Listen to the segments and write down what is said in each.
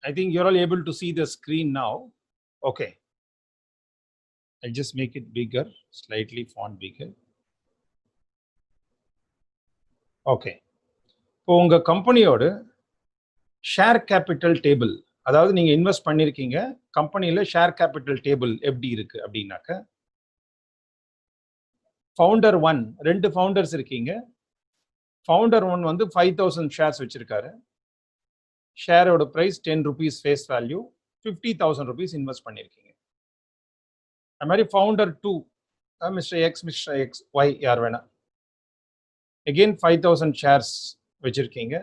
I think you're all able to see the screen now. Okay. I'll just make it bigger, slightly font bigger. Okay. இப்போ உங்க கம்பெனியோட share capital table, அதாவது நீங்க invest பண்ணிருக்கீங்க கம்பெனில share capital table எப்படி இருக்கு அப்படின்னாக்க, ஃபவுண்டர் 1 2 ஃபவுண்டர்ஸ் இருக்கீங்க. ஃபவுண்டர் 1 வந்து 5000 ஷேர்ஸ் வச்சிருக்காரு. ஷேரோட price 10 rupees face value, 50,000 rupees invest பண்ணிருக்கீங்க. அது மாதிரி founder 2 mister X, mister X Y யார் வேணா, அகெயின் 5000 ஷேர்ஸ் வச்சிருக்கீங்க.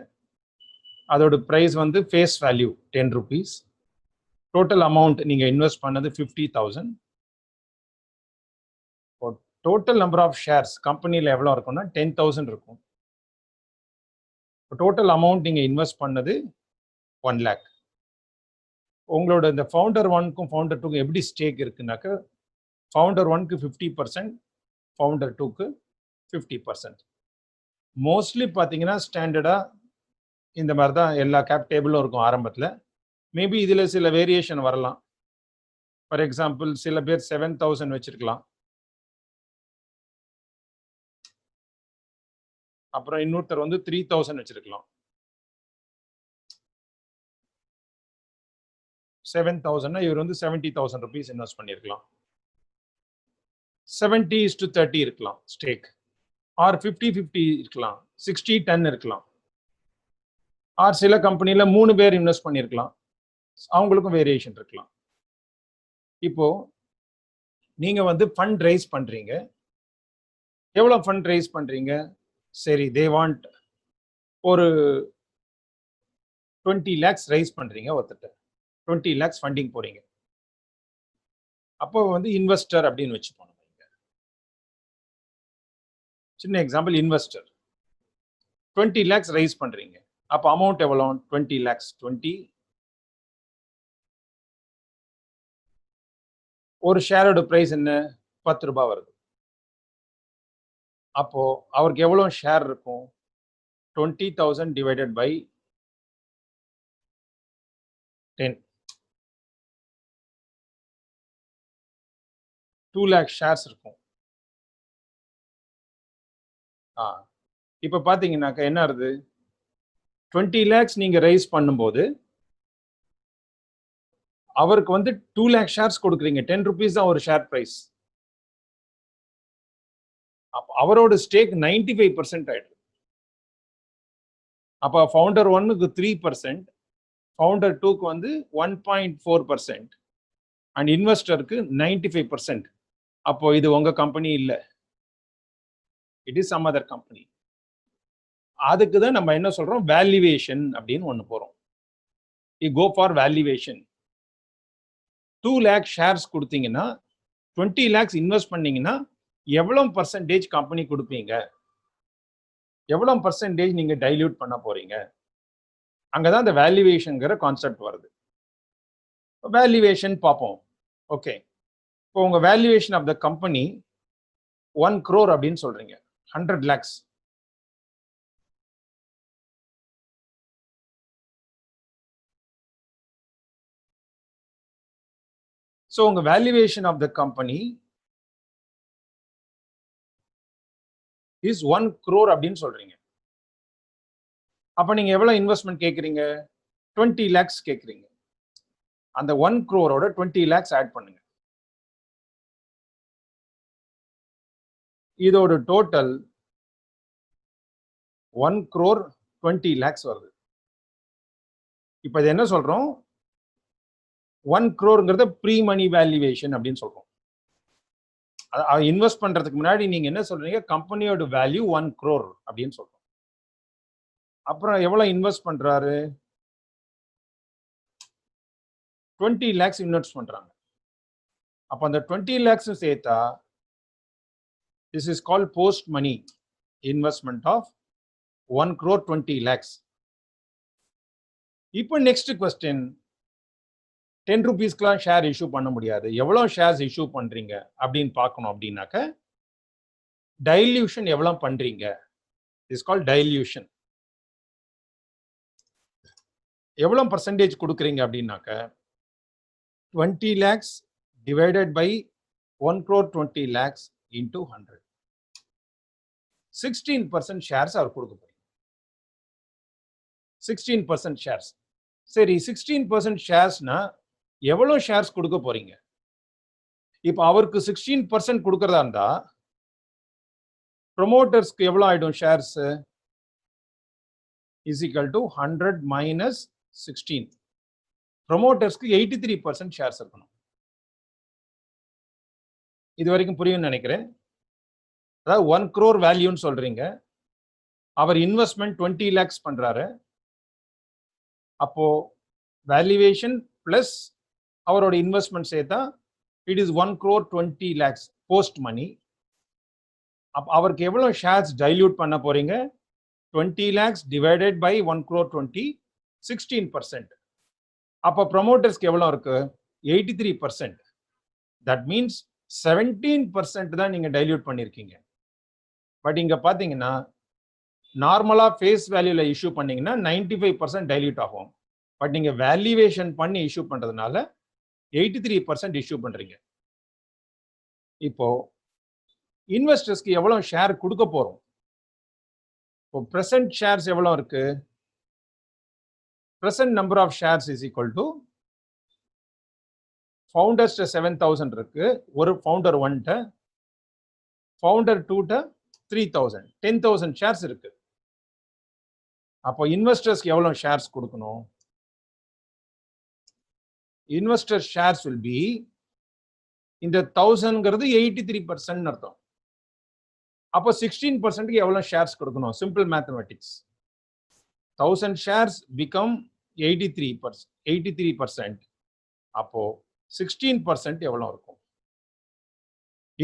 அதோட பிரைஸ் வந்து face value 10 rupees. Total amount நீங்க இன்வெஸ்ட் பண்ணது 50,000. டோட்டல் நம்பர் ஆஃப் ஷேர்ஸ் கம்பெனியில் எவ்வளோ இருக்கும்னா 10,000 இருக்கும். டோட்டல் அமௌண்ட் நீங்க இன்வெஸ்ட் பண்ணது 1 lakh. உங்களோட இந்த ஃபவுண்டர் 1க்கும் ஃபவுண்டர் 2க்கும் எப்படி ஸ்டேக் இருக்குனாக்க, ஃபவுண்டர் 1க்கு 50%, ஃபவுண்டர் 2க்கு 50%. மோஸ்ட்லி பார்த்தீங்கன்னா ஸ்டாண்டர்டாக இந்த மாதிரி தான் எல்லா கேப் டேபிளும் இருக்கும் ஆரம்பத்தில். மேபி இதில் சில வேரியேஷன் வரலாம். ஃபார் எக்ஸாம்பிள் சில பேர் 7,000 வச்சிருக்கலாம், அப்புறம் இன்னொருத்தர் வந்து 3,000 வச்சிருக்கலாம். 7,000 இவர் வந்து 70,000 rupees இன்வெஸ்ட் பண்ணியிருக்கலாம். 70:30 இருக்கலாம் ஸ்டேக், ஆர் 50-50 இருக்கலாம், 60-10 இருக்கலாம். ஆர் சில கம்பெனியில் 3 பேர் இன்வெஸ்ட் பண்ணியிருக்கலாம், அவங்களுக்கும் வேரியேஷன் இருக்கலாம். இப்போ நீங்க வந்து ஃபண்ட் ரைஸ் பண்றீங்க. எவ்வளோ ஃபண்ட் ரைஸ் பண்றீங்க? சரி, தே வாண்ட் ஒரு 20 lakhs ரைஸ் பண்றீங்க ஒருத்தர். 20 lakhs ஃபண்டிங் போறீங்க. அப்போ வந்து இன்வெஸ்டர் அப்படின்னு வச்சு போனோம். சின்ன எக்ஸாம்பிள், இன்வெஸ்டர் 20 lakhs ரைஸ் பண்றீங்க. அப்போ அமௌண்ட் எவ்வளோ? 20 lakhs. 20 ஒரு ஷேரோட பிரைஸ் என்ன? 10 ரூபாய் வருது. அப்போ அவருக்கு எவ்வளோ ஷேர் இருக்கும்? 20,000 டிவைடட் பை 10, 2 lakh ஷேர்ஸ் இருக்கும். இப்போ பார்த்தீங்கன்னாக்கா என்ன ஆகுது? 20 lakhs நீங்க ரைஸ் பண்ணும்போது அவருக்கு வந்து 2 lakh ஷேர்ஸ் கொடுக்குறீங்க. 10 rupees தான் ஒரு ஷேர் பிரைஸ். அவரோட ஸ்டேக் 95% ஆயிடுது. அப்போ ஃபவுண்டர் 1க்கு 3%, ஃபவுண்டர் 2க்கு வந்து 1.4%, அண்ட் இன்வெஸ்டருக்கு 95%. அப்போ இது உங்க கம்பெனி இல்லை, it is some other company. அதுக்கு தான் நம்ம என்ன சொல்றோம்? வேல்யூவேஷன் அப்படின்னு ஒன்று போறோம். You go for valuation. 2 lakh shares கொடுத்தீங்கன்னா, 20 lakhs இன்வெஸ்ட் பண்ணீங்கன்னா எவ்வளோ பர்சன்டேஜ் கம்பெனி கொடுப்பீங்க? எவ்வளோ பர்சன்டேஜ் நீங்க டைல்யூட் பண்ண போறீங்க? அங்கதான் இந்த வேல்யூவேஷன்ங்கிற கான்செப்ட் வருது. வேல்யூவேஷன் பார்ப்போம். ஓகே, இப்போ உங்க valuation of the company 1 crore அப்படின்னு சொல்றீங்க, 100 lakhs. ஸோ உங்க valuation of the company is 1 crore அப்படின்னு சொல்றீங்க. அப்ப நீங்க எவ்வளவு இன்வெஸ்ட்மெண்ட் கேட்குறீங்க? 20 lakhs கேட்குறீங்க. அந்த 1 crore-ஓட 20 lakhs ஆட் பண்ணுங்க. இதோட டோட்டல் 1 crore 20 lakhs வருது. இப்போ இது என்ன சொல்றோம்? 1 crore-ங்கிறத ப்ரீ மணி வேல்யூவேஷன் அப்படின்னு சொல்றோம். இன்வெஸ்ட் பண்றதுக்கு முன்னாடி நீங்க என்ன சொல்றீங்க? கம்பெனியோட வேல்யூ 1 crore அப்படின்னு சொல்றோம். அப்புறம் எவ்வளவு இன்வெஸ்ட் பண்றாரு? 20 lakhs இன்வெஸ்ட் பண்றாங்க. அப்ப அந்த 20 lakhs சேர்த்தா this is called post money investment of 1 crore 20 lakhs. இப்போ நெக்ஸ்ட் கொஸ்டின், 10 rupeesக்குலாம் ஷேர் இஷ்யூ பண்ண முடியாது. எவ்வளவு ஷேர்ஸ் இஷ்யூ பண்றீங்க அப்படின்னு பார்க்கணும். அப்படின்னாக்க டைல்யூஷன் எவ்வளவு பண்றீங்க? Is called dilution. எவ்வளோ பர்சன்டேஜ் கொடுக்குறீங்க அப்படின்னாக்க 20 lakhs divided by 1 crore 20 lakhs into 100. 16% shares அவர் கொடுக்க போறீங்க. 16% shares. சரி 16% ஷேர்ஸ்னா எவ்வளோ ஷேர்ஸ் கொடுக்க போறீங்க? இப்போ அவருக்கு 16% கொடுக்கறதா இருந்தா ப்ரொமோட்டர்ஸ்க்கு எவ்வளோ ஆயிடும் shares? Is equal to 100 minus 16. ப்ரொமோட்டர்ஸ்க்கு 83% shares இருக்கணும். இது வரைக்கும் புரியும்னு நினைக்கிறேன். அதாவது 1 crore வேல்யூன்னு சொல்றீங்க, அவர் இன்வெஸ்ட்மெண்ட் 20 lakhs பண்றாரு. அப்போ வேல்யூவேஷன் பிளஸ் அவரோட இன்வெஸ்ட்மெண்ட் சேர்த்தா it is 1 crore 20 lakhs post money. அவருக்கு எவ்வளவு ஷேர்ஸ் டைல்யூட் பண்ண போறீங்க? 20 lakhs divided by 1 crore 20, 16%. அப்போ ப்ரொமோட்டர்ஸ்க்கு எவ்வளவு இருக்கு? 83%. தட் மீன்ஸ் 17% தான் நீங்க டைல்யூட் பண்ணிருக்கீங்க. பட் இங்க பாத்தீங்கன்னா நார்மலா ஃபேஸ் வேல்யூல இஷ்யூ பண்ணீங்கன்னா 95% டைல்யூட் ஆகும். பட் நீங்க வேல்யூவேஷன் பண்ணி இஷ்யூ பண்றதுனால 83% இஷ்யூ பண்றீங்க. இப்போ இன்வெஸ்டர்ஸ்க்கு எவ்வளவு ஷேர் கொடுக்க போறோம்? இப்போ பிரசன்ட் ஷேர்ஸ் எவ்வளவு இருக்கு? Present number of shares is equal to founders 7000 இருக்கு, ஒரு ஃபவுண்டர் 1ட்ட, ஃபவுண்டர் 2ட்ட 3000, 10,000 ஷேர்ஸ் இருக்கு. அப்போ இன்வெஸ்டர்ஸ்க்கு எவ்வளவு ஷேர்ஸ் கொடுக்கணும்? இன்வெஸ்டர் ஷேர்ஸ் வில் பி, இந்த 1000ங்கிறது 83% அர்த்தம். அப்போ 16% எவ்வளவு ஷேர்ஸ் கொடுக்கணும்? Simple mathematics. 1000 shares become 83%. அப்போ 16% எவ்வளவு இருக்கும்?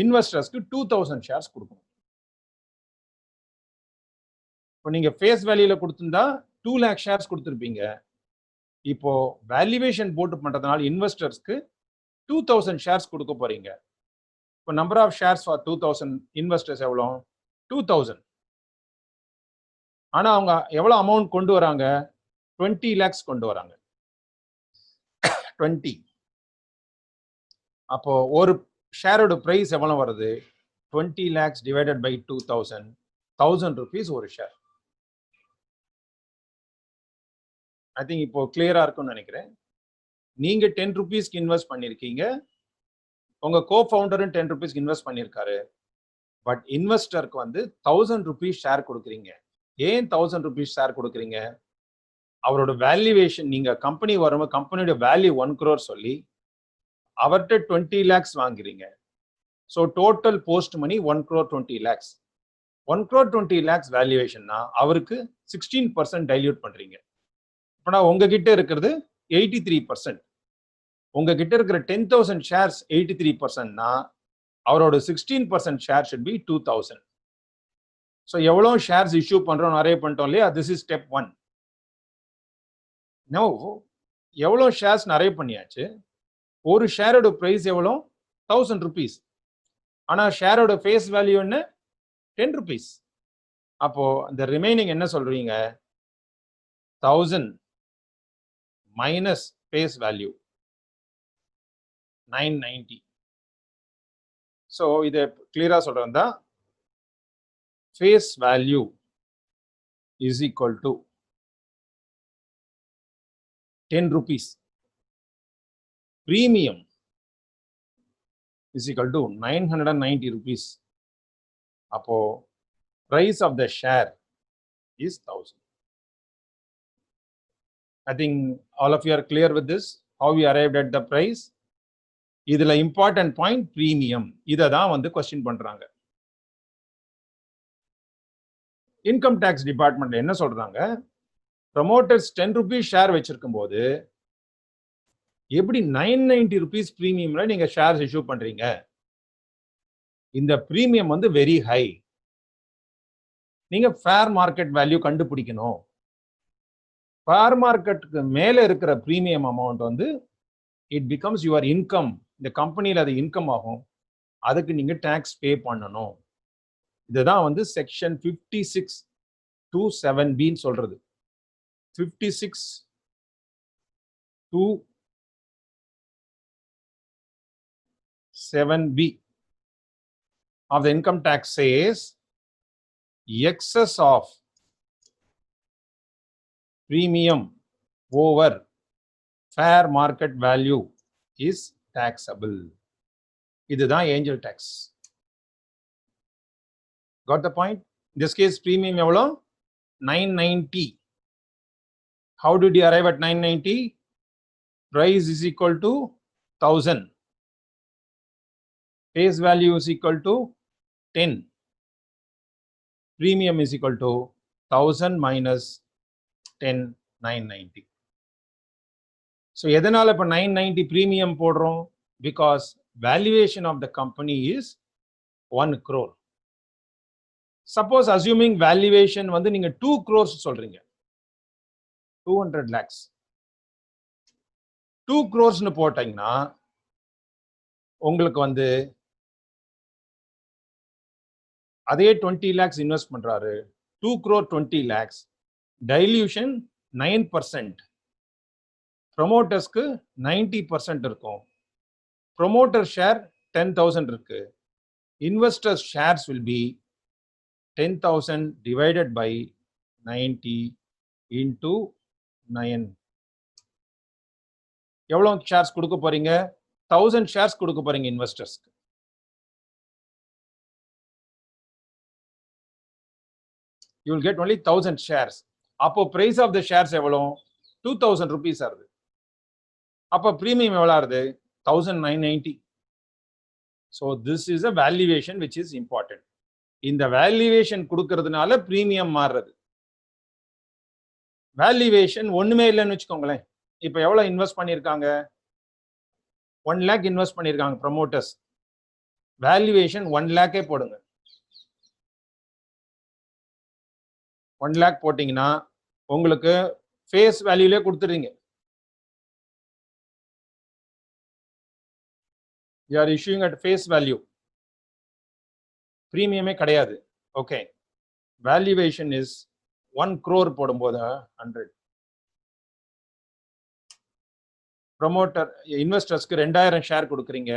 இன்வெஸ்டர்ஸ்க்கு 2000 ஷேர்ஸ் கொடுக்கணும். இப்போ நீங்க ஃபேஸ் வேல்யூல கொடுத்திருந்தா 2 lakh ஷேர்ஸ் கொடுத்துருப்பீங்க. இப்போ வேல்யூவேஷன் போட்டு பண்றதுனால இன்வெஸ்டர்ஸ்க்கு 2000 ஷேர்ஸ் கொடுக்க போறீங்க. இப்போ number of shares for 2000 investors எவ்வளோ? 2000. ஆனா அவங்க எவ்வளவு அமௌண்ட் கொண்டு வராங்க? 20 lakhs கொண்டு வராங்க. 20. அப்போ ஒரு ஷேரோட பிரைஸ் எவ்வளவு வருது? 20 lakhs divided by 2000, 1000 rupees ஒரு ஷேர். ஐ திங்க் இப்போ கிளியரா இருக்கும்னு நினைக்கிறேன். நீங்க 10 rupeesக்கு இன்வெஸ்ட் பண்ணிருக்கீங்க, உங்க கோ ஃபவுண்டரும் 10 rupeesக்கு இன்வெஸ்ட் பண்ணிருக்காரு. பட் இன்வெஸ்டருக்கு வந்து 1000 rupees ஷேர் கொடுக்குறீங்க. ஏன் 1000 rupees ஷேர் கொடுக்குறீங்க? அவரோட வேல்யூவேஷன், நீங்க கம்பெனி வரும்போது கம்பெனியோட வேல்யூ 1 crore சொல்லி அவர்கிட்ட 20 lakhs வாங்குறீங்க. ஸோ டோட்டல் போஸ்ட் மணி 1 crore 20 lakhs. 1 crore 20 lakhs வேல்யூவேஷன்னா அவருக்கு 16% டைல்யூட் பண்றீங்க. இப்போ உங்ககிட்ட இருக்கிறது 83%. உங்ககிட்ட இருக்கிற 10,000 ஷேர்ஸ் 83%னா அவரோட 16% ஷேர் ஷுட் பி 2000. ஸோ எவ்வளோ ஷேர்ஸ் இஷ்யூ பண்றோம் நிறைய பண்ணிட்டோம் இல்லையா? This is step 1. நோ, எவ்வளோ ஷேர்ஸ் நிறைய பண்ணியாச்சு. ஒரு ஷேரோட பிரைஸ் எவ்வளோ? 1000 rupees. ஆனா ஷேரோட ஃபேஸ் வேல்யூ என்ன? 10 rupees. அப்போ அந்த ரிமைனிங் என்ன சொல்றீங்க? 1000 மைனஸ் ஃபேஸ் வேல்யூ 990. ஸோ இதை கிளியரா சொல்றேன் தான், face value is equal to 10 rupees. Premium is equal to 990 rupees. அப்போ price of the share is 1000. I think all of you are clear with this, how we arrived at the price. இதுல important point premium. இதை தான் வந்து question பண்றாங்க. Income tax department என்ன சொல்றாங்க? Promoters 10 rupees share வச்சிருக்கும் போது எப்படி 990 rupees பிரீமியம்ல நீங்க ஷேர்ஸ் இஷ்யூ பண்றீங்க? இந்த பிரீமியம் வந்து வெரி ஹை. நீங்க ஃபேர் மார்க்கெட் வேல்யூ கண்டுபிடிக்கணும். ஃபேர் மார்க்கெட்டுக்கு மேல இருக்கிற பிரீமியம் அமௌண்ட் வந்து இட் பிகம்ஸ் யுவர் இன்கம். இந்த கம்பெனியில் அது இன்கம் ஆகும். அதுக்கு நீங்க டாக்ஸ் பே பண்ணணும். இதுதான் வந்து செக்ஷன் 56(2)(7)(b சொல்றது. 56 7B of the income tax says excess of premium over fair market value is taxable. இதுதான் angel tax. Got the point? In this case, premium எவ்வளோ? 990. How did you arrive at 990? Price is equal to 1000. Face value is equal to 10. Premium is equal to 1000 minus 10, 990. So, எதனால இப்ப 990 premium போடுறோம்? Because valuation of the company is 1 crore. Suppose assuming valuation வந்து நீங்க 2 crores சொல்றீங்க. 200 lakhs. 2 crores னு போட்டீங்கன்னா உங்களுக்கு வந்து அதே 20 lakhs இன்வெஸ்ட் பண்றாரு. 2 crore 20 lakhs. Dilution 9%. ப்ரொமோட்டர்ஸ்க்கு 90% இருக்கும். ப்ரொமோட்டர் ஷேர் 10,000 இருக்கு. Investors shares will be 10,000 divided by 90 into 9. எவ்வளவு ஷேர்ஸ் கொடுக்க போறீங்க? 1000 ஷேர்ஸ் கொடுக்க போறீங்க இன்வெஸ்டர்ஸ்க்கு. You will get only 1000 shares. அப்போ price of the shares எவ்வளோ? 2000 rupees ஆகுது. அப்போ premium எவ்வளோ ஆகுது? 1990. So this is a valuation which is important. இந்த valuation கொடுக்கிறதுனால premium மாறுறது. Valuation ஒண்ணுமே இல்லைன்னு வச்சுக்கோங்களேன். இப்போ எவ்வளோ இன்வெஸ்ட் பண்ணியிருக்காங்க? 1 lakh இன்வெஸ்ட் பண்ணியிருக்காங்க ப்ரொமோட்டர்ஸ். வேல்யூவேஷன் 1 lakh போடுங்க. 1 lakh போட்டீங்கன்னா உங்களுக்கு ஃபேஸ் வேல்யூலே கொடுத்துறீங்க. You are issuing at face value. பிரீமியமே கிடையாது. ஓகே. வேல்யூவேஷன் இஸ் 1 crore போடும்போது 100. ப்ரொமோட்டர் இன்வெஸ்டர்ஸ்க்கு 2000 ஷேர் கொடுக்குறீங்க.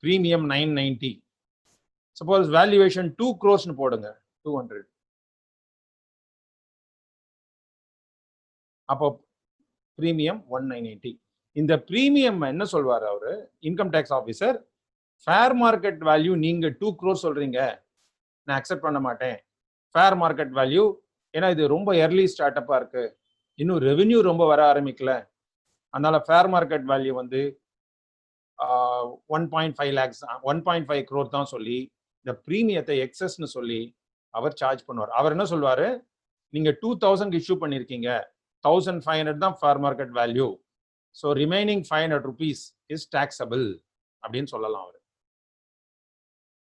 பிரீமியம் 990. சப்போஸ் வேல்யூவேஷன் 2 crores னு போடுங்க. 200. அப்போ பிரீமியம் 1980. இந்த பிரீமியம் என்ன சொல்வார் அவரு income tax officer? Fair market value நீங்க 2 crores சொல்றீங்க, நான் அக்செப்ட் பண்ண மாட்டேன். ஃபேர் மார்க்கெட் வேல்யூ, ஏன்னா இது ரொம்ப early ஸ்டார்ட்-அப்பா இருக்கு, இன்னும் ரெவென்யூ ரொம்ப வர ஆரம்பிக்கல, அதனால ஃபேர் மார்க்கெட் வேல்யூ வந்து 1.5 lakhs 1.5 crore தான் சொல்லி இந்த பிரீமியத்தை எக்ஸஸ்னு சொல்லி அவர் சார்ஜ் பண்ணுவார். அவர் என்ன சொல்வாரு, நீங்க 2000 இஷ்யூ பண்ணிருக்கீங்க, 1500 தான் fair market value, so remaining 500 rupees is taxable அப்படின்னு சொல்லலாம். அவர்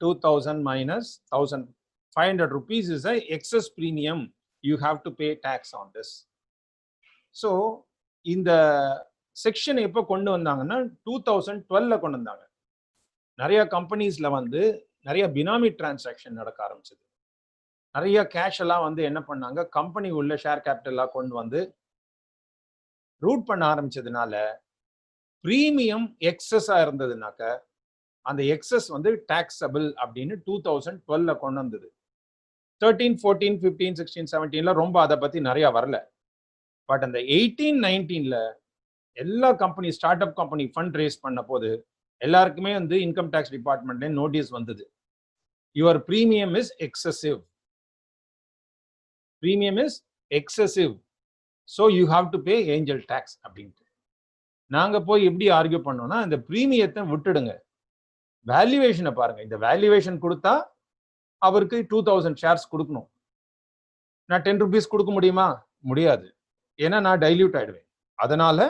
2000 minus 1500 rupees is a excess premium, you have to pay tax on this. So இந்த செக்ஷன் எப்போ கொண்டு வந்தாங்கன்னா 2012ல கொண்டு வந்தாங்க. நிறைய கம்பெனிஸ்ல வந்து நிறைய பினாமி டிரான்சாக்ஷன் நடக்க ஆரம்பிச்சது. நிறைய கேஷ் எல்லாம் வந்து என்ன பண்ணாங்க, கம்பெனி உள்ள ஷேர் கேபிட்டல்லாம் கொண்டு வந்து ரூட் பண்ண ஆரம்பிச்சதுனால பிரீமியம் எக்ஸஸா இருந்ததுனாக்க அந்த எக்ஸஸ் வந்து டாக்ஸபிள் அப்படின்னு 2012ல கொண்டு வந்தது. 13, 14, 15, 16, 17ல ரொம்ப அதை பத்தி நிறைய வரல. பட் அந்த 18, 19ல எல்லா company start up company fund raise பண்ண போது எல்லாருக்குமே வந்து இன்கம் டேக்ஸ் டிபார்ட்மெண்ட்ல நோட்டீஸ் வந்தது, your premium is excessive, premium is excessive, so you have to pay angel tax அப்படின்ட்டு. நாங்க போய் எப்படி ஆர்கியூ பண்ணோம்னா, இந்த பிரீமியத்தை விட்டுடுங்க, வேல்யூவேஷனை பாருங்க. இந்த வேல்யூவேஷன் கொடுத்தா அவருக்கு 2000 ஷேர்ஸ் கொடுக்கணும், நான் 10 rupees கொடுக்க முடியுமா? முடியாது, ஏன்னா நான் டைல்யூட் ஆயிடுவேன். அதனால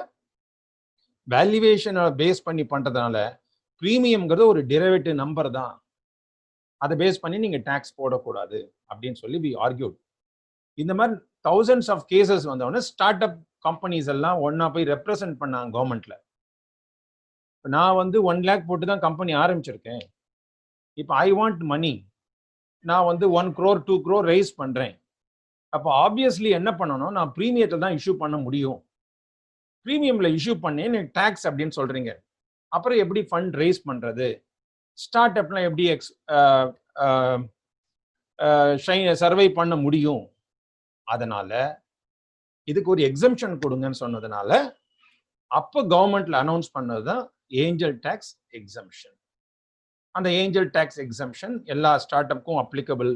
வேல்யூவேஷனை பேஸ் பண்ணி பண்றதுனால பிரீமியம்ங்கிறது ஒரு டெரிவேட்டிவ் நம்பர் தான், அதை பேஸ் பண்ணி நீங்க டாக்ஸ் போடக்கூடாது அப்படின்னு சொல்லி வி ஆர்கியூட். இந்த மாதிரி thousands ஆஃப் கேசஸ் வந்தவொடனே ஸ்டார்ட் அப் கம்பெனிஸ் எல்லாம் ஒன்னா போய் ரெப்ரசென்ட் பண்ணாங்க கவர்மெண்ட்ல. நான் வந்து 1 lakh போட்டு தான் கம்பெனி ஆரம்பிச்சிருக்கேன், இப்போ ஐ வாண்ட் மணி, நான் வந்து 1 crore 2 crore ரைஸ் பண்றேன், அப்போ ஆப்வியஸ்லி என்ன பண்ணணும், நான் பிரீமியத்தை தான் இஷ்யூ பண்ண முடியும். ப்ரீமியம்ல இஷ்யூ பண்ணி நீங்க டாக்ஸ் அப்படின்னு சொல்றீங்க. அப்புறம் எப்படி ஃபண்ட் ரைஸ் பண்றது? ஸ்டார்ட் அப்லாம் எப்படி சர்வை பண்ண முடியும்? அதனால இதுக்கு ஒரு எக்ஸம்ஷன் கொடுங்கன்னு சொன்னதுனால அப்போ கவர்மெண்ட்ல அனௌன்ஸ் பண்ணதுதான் ஏஞ்சல் டாக்ஸ் எக்ஸம்ஷன். அந்த ஏஞ்சல் டாக்ஸ் எக்ஸம்ஷன் எல்லா ஸ்டார்ட் அப்புக்கும் அப்ளிகபிள்.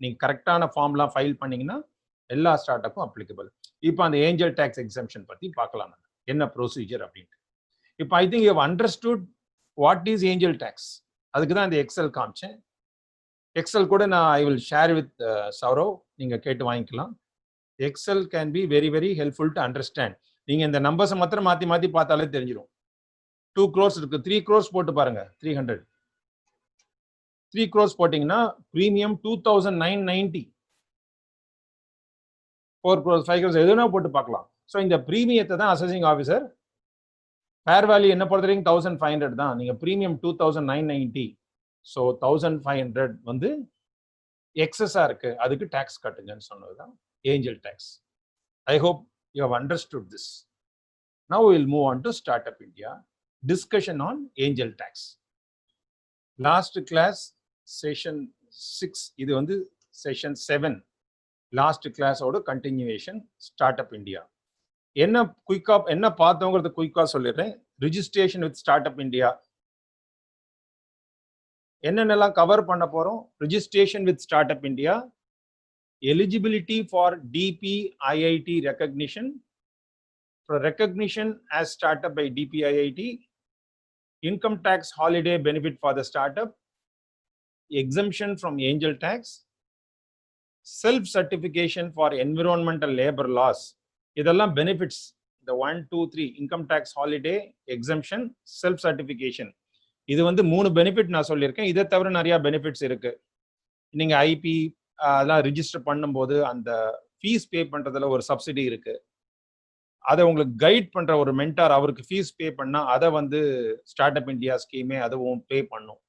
நீங்க கரெக்டான ஃபார்ம்லாம் ஃபைல் பண்ணீங்கன்னா எல்லா ஸ்டார்ட் அப்புக்கும் அப்ளிகபிள். இப்போ அந்த ஏஞ்சல் டாக்ஸ் எக்ஸம்ஷன் பத்தி பார்க்கலாம், என்ன ப்ரொசீஜர் அப்படின்ட்டு. இப்போ I think you have understood what is angel tax. அதுக்கு தான் இந்த எக்ஸல் காமிச்சேன். எக்ஸல் கூட நான் I will share with Saurav, நீங்க கேட்டு வாங்கிக்கலாம். Excel can be very very helpful to understand. நீங்க இந்த நம்பர்ஸை மாத்திரம் மாத்தி மாத்தி பார்த்தாலே தெரிஞ்சிடும். 2 crores இருக்கு, 3 crores போட்டு பாருங்க. 3 crores போட்டீங்கன்னா பிரீமியம் 2,990. 4 crores 5 crores எதுனா போட்டு பார்க்கலாம். ஸோ இந்த பிரீமியத்தை தான் அசஸிங் ஆஃபீஸர், ஃபேர் வேல்யூ என்ன பொறுத்த வரைக்கும் 1,500 தான். நீங்க பிரீமியம் 2,990. ஸோ 1,500 வந்து எக்ஸஸா இருக்கு, அதுக்கு டாக்ஸ் கட்டுங்கன்னு சொன்னதுதான் angel tax. I hope you have understood this. Now will move on to start up India discussion on angel tax. Last class session 6, இது வந்து session 7, last class ஓட continuation startup India. என்ன குயிக்கா என்ன பார்த்தோங்கிறது குயிக்கா சொல்லிடுறேன். ரிஜிஸ்ட்ரேஷன் வித் ஸ்டார்ட்அப் இந்தியா என்னென்னலாம் cover பண்ண போறோம். Registration with startup India, eligibility for DPIIT recognition, for recognition as startup by DPIIT, income tax holiday benefit for the startup, exemption from angel tax, self certification for environmental labor laws. இதெல்லாம் benefits. The 1 2 3 income tax holiday, exemption, self certification. இது வந்து 3 benefit நான் சொல்லியிருக்கேன். இதை தவிர நிறைய benefits இருக்கு. நீங்க ஐபி அதெல்லாம் ரிஜிஸ்டர் பண்ணும்போது அந்த ஃபீஸ் பே பண்றதுல ஒரு சப்சிடி இருக்கு. அதை உங்களுக்கு கைட் பண்ற ஒரு மென்டார், அவருக்கு ஃபீஸ் பே பண்ணா அதை வந்து ஸ்டார்ட் அப் இந்தியா ஸ்கீமே அதுவும் பே பண்ணும்.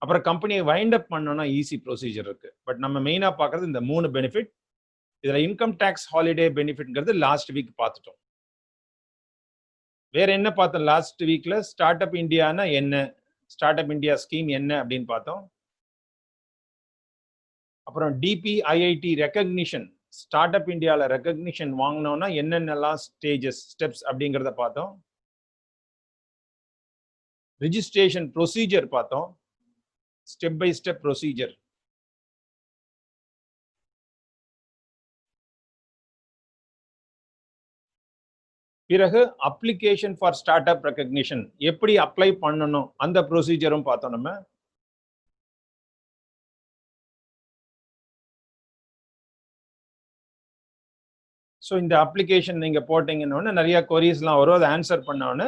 அப்புறம் கம்பெனியை வைண்ட் அப் பண்ணோம்னா ஈஸி ப்ரொசீஜர் இருக்கு. பட் நம்ம மெயினா பார்க்கறது இந்த 3 பெனிஃபிட். இதுல இன்கம் டேக்ஸ் ஹாலிடே பெனிஃபிட்ங்கிறது லாஸ்ட் வீக் பார்த்துட்டோம். வேற என்ன பார்த்தோம் லாஸ்ட் வீக்ல? ஸ்டார்ட் அப் இந்தியானா என்ன, ஸ்டார்ட் அப் இந்தியா ஸ்கீம் என்ன அப்படின்னு பார்த்தோம். அப்புறம் DPIIT ரெகக்னிஷன், ஸ்டார்ட் அப் இந்தியாவில் ரெகக்னிஷன் வாங்கினோம்னா என்னென்னலாம் ஸ்டெப்ஸ் அப்படிங்கிறத பார்த்தோம். ரிஜிஸ்ட்ரேஷன் ப்ரொசீஜர் பார்த்தோம், ஸ்டெப் பை ஸ்டெப் ப்ரொசீஜர். பிறகு application for start up recognition எப்படி அப்ளை பண்ணணும் அந்த ப்ரொசீஜரும் பார்த்தோம் நம்ம. ஸோ இந்த அப்ளிகேஷன் நீங்கள் போட்டிங்கன்னு நிறைய கொரீஸ்லாம் வரும். அதை ஆன்சர் பண்ணோன்னு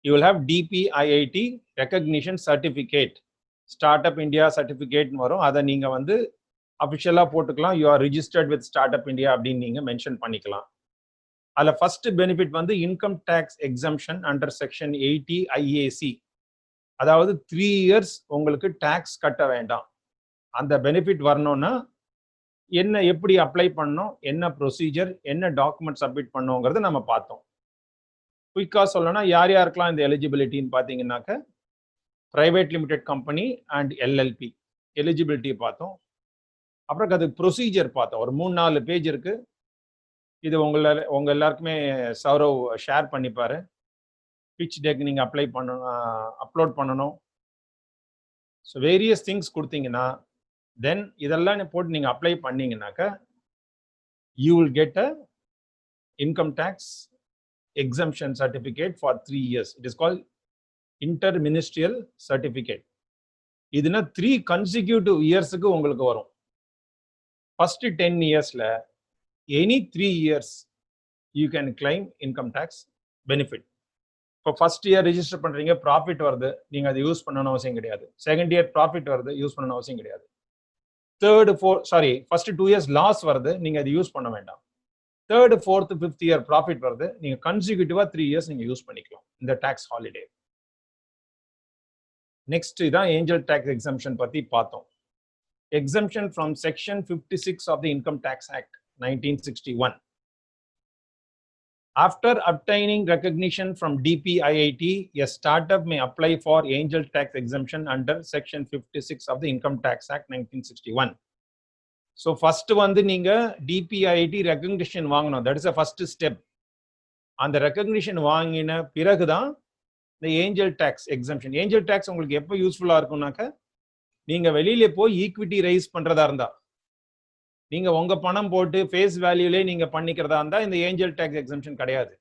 you will have DPIIT recognition certificate, start up India சர்டிஃபிகேட்னு வரும். அதை நீங்கள் வந்து அஃபிஷியலாக போட்டுக்கலாம். You are registered with start up India அப்படின்னு நீங்கள் மென்ஷன் பண்ணிக்கலாம். அதில் ஃபர்ஸ்ட் பெனிஃபிட் வந்து income tax exemption under section 80 IAC. அதாவது 3 years உங்களுக்கு டேக்ஸ் கட்ட வேண்டாம். அந்த பெனிஃபிட் வரணும்னா என்ன, எப்படி அப்ளை பண்ணணும், என்ன ப்ரொசீஜர், என்ன டாக்குமெண்ட் சப்மிட் பண்ணுங்கிறத நம்ம பார்த்தோம். குயிக்கா சொல்லணும்னா யார் யாருக்கெல்லாம் இந்த எலிஜிபிலிட்டின்னு பார்த்தீங்கன்னாக்க private limited company and LLP eligibility பார்த்தோம். அப்புறம் அது ப்ரொசீஜர் பார்த்தோம். ஒரு 3-4 பேஜ் இருக்கு. இது உங்க எல்லாருக்குமே சௌரவ் ஷேர் பண்ணிப்பாரு. பிச் டெக் நீங்க அப்ளை பண்ணணும், அப்லோட் பண்ணணும். ஸோ வேரியஸ் திங்ஸ் கொடுத்தீங்கன்னா தென் இதெல்லாம் போட்டு நீங்க அப்ளை பண்ணீங்கன்னாக்க you will get a income tax exemption certificate for 3 years. It is called inter ministerial certificate. இதுனா 3 consecutive yearsக்கு உங்களுக்கு வரும். ஃபர்ஸ்ட் 10 yearsல any 3 years you can claim income tax benefit. இப்போ ஃபர்ஸ்ட் இயர் ரிஜிஸ்டர் பண்றீங்க, ப்ராஃபிட் வருது, நீங்க அதை யூஸ் பண்ணணும் அவசியம் கிடையாது. செகண்ட் இயர் ப்ராஃபிட் வருது, யூஸ் பண்ணணும் அவசியம் கிடையாது. ஃபர்ஸ்ட் 2 years லாஸ் வருது, நீங்க அதை யூஸ் பண்ண வேண்டாம். Third, fourth, 5th year profit வருது, நீங்க கன்சிக்யூட்டிவா 3 years நீங்க யூஸ் பண்ணிக்கலாம் இந்த டாக்ஸ் ஹாலிடே. நெக்ஸ்ட் இதான் ஏஞ்சல் டாக்ஸ் எக்ஸம்ஷன் பத்தி பார்த்தோம். Exemption from section 56 of the income tax act 1961. After obtaining recognition from DPIIT, a startup may apply for angel tax exemption under Section 56 of the Income Tax Act 1961. So first வந்து நீங்க DPIIT recognition வாங்கணும். That is the first step. அந்த recognition வாங்கின பிறகுதான் இந்த angel tax exemption. Angel tax உங்களுக்கு எப்போ யூஸ்ஃபுல்லா இருக்கும்னாக்க, நீங்க வெளியில போய் ஈக்விட்டி ரைஸ் பண்றதா இருந்தா, நீங்க உங்க பணம் போட்டு ஃபேஸ் வேல்யூலே நீங்க பண்ணிக்கிறதா இருந்தா இந்த ஏஞ்சல் டேக்ஸ் எக்ஸம்ஷன் கிடையாது.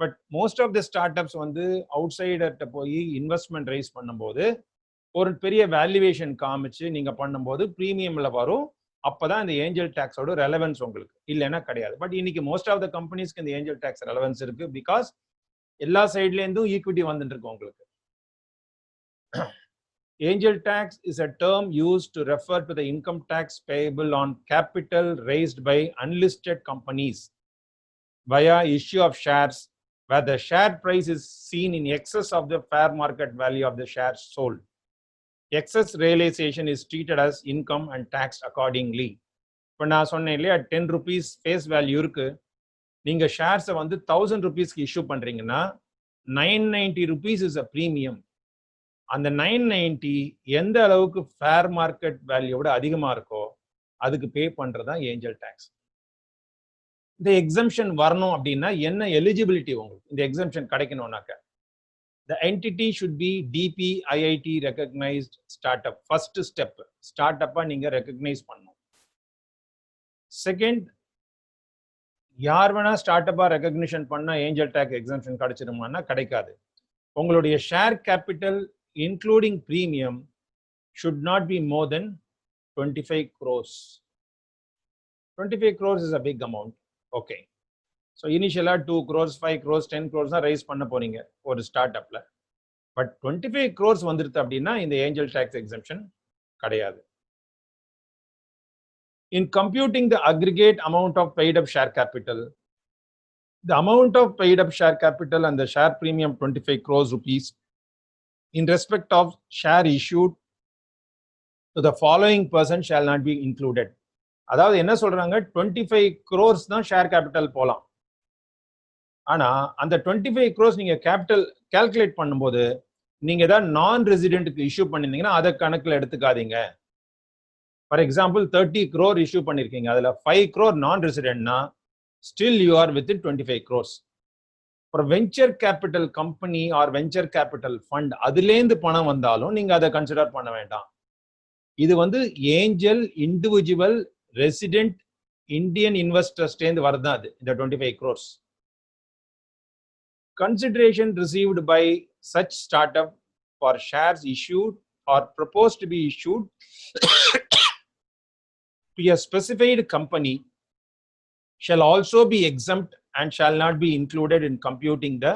But most of the start ups வந்து அவுட் சைடர்கிட்ட போய் இன்வெஸ்ட்மெண்ட் ரைஸ் பண்ணும்போது ஒரு பெரிய வேல்யூவேஷன் காமிச்சு நீங்க பண்ணும்போது ப்ரீமியம்ல வரும். அப்பதான் இந்த ஏஞ்சல் டேக்ஸோட ரெலவன்ஸ் உங்களுக்கு, இல்லைன்னா கிடையாது. பட் இன்னைக்கு மோஸ்ட் ஆஃப் த கம்பெனிஸ்க்கு இந்த ஏஞ்சல் டேக்ஸ் ரெலவன்ஸ் இருக்கு. பிகாஸ் எல்லா சைட்ல இருந்தும் ஈக்விட்டி வந்துட்டு இருக்கு உங்களுக்கு. Angel tax is a term used to refer to the income tax payable on capital raised by unlisted companies via issue of shares where the share price is seen in excess of the fair market value of the shares sold. Excess realization is treated as income and taxed accordingly. இப்போ நான் சொன்னேன் இல்லையா, 10 rupees face value இருக்கு, நீங்க ஷேர்ஸை வந்து 1000 rupeesக்கு issue பண்றீங்கன்னா 990 rupees is a premium. அந்த 990 எந்த அளவுக்கு ஃபேர் மார்க்கெட் வேல்யூவோட அதிகமா இருக்கோ அதுக்கு பே பண்றதுதான் ஏஞ்சல் டேக்ஸ். இந்த எக்ஸம்ஷன் வரணும் அப்படின்னா என்ன எலிஜிபிலிட்டி உங்களுக்கு இந்த exemption கிடைக்கணும்னாக்க, the entity should be DPIIT recognized startup. First step, startup நீங்க recognize பண்ணணும். Second, யார் வேணா ஸ்டார்ட் ரெகக்னிஷன் பண்ணா ஏஞ்சல் டேக்ஸ் எக்ஸம்ஷன் கிடைச்சிருமான்னா கிடைக்காது. உங்களுடைய share capital including premium should not be more than 25 crores. 25 crores is a big amount. Okay. So initially 2 crores, 5 crores, 10 crores தான் rice பண்ண போறீங்க ஒரு ஸ்டார்ட் அப்ல. பட் 25 crores வந்துருது அப்படின்னா இந்த ஏஞ்சல் டேக்ஸ் எக்ஸம்ஷன் கிடையாது. In computing the aggregate amount of paid up share capital, the amount of paid up share capital and the share premium 25 crores rupees in respect of share issued to the following person shall not be included. அதாவது என்ன சொல்றாங்க, 25 crores தான் share capital போலாம். ஆனா அந்த 25 crores நீங்க capital calculate பண்ணும்போது நீங்க ஏதாவது நான் ரெசிடென்ட்க்கு இஷ்யூ பண்ணிருந்தீங்கன்னா அதை கணக்குல எடுத்துக்காதீங்க. ஃபார் எக்ஸாம்பிள் 30 crore இஷ்யூ பண்ணிருக்கீங்க, அதுல 5 crore நான் ரெசிடென்ட்னா still you are with 25 crores. ஒரு venture capital company or venture capital fund அதுலேருந்து பணம் வந்தாலும் நீங்க அதை கன்சிடர் பண்ண வேண்டாம். இது வந்து ஏஞ்சல் இண்டிவிஜுவல் ரெசிடென்ட் இந்தியன் இன்வெஸ்டர்ஸ்டேந்து வருதான் அது இந்த 25 crores. Consideration received by such startup for shares issued or proposed to be issued to a specified company shall also be exempt and shall not be included in computing the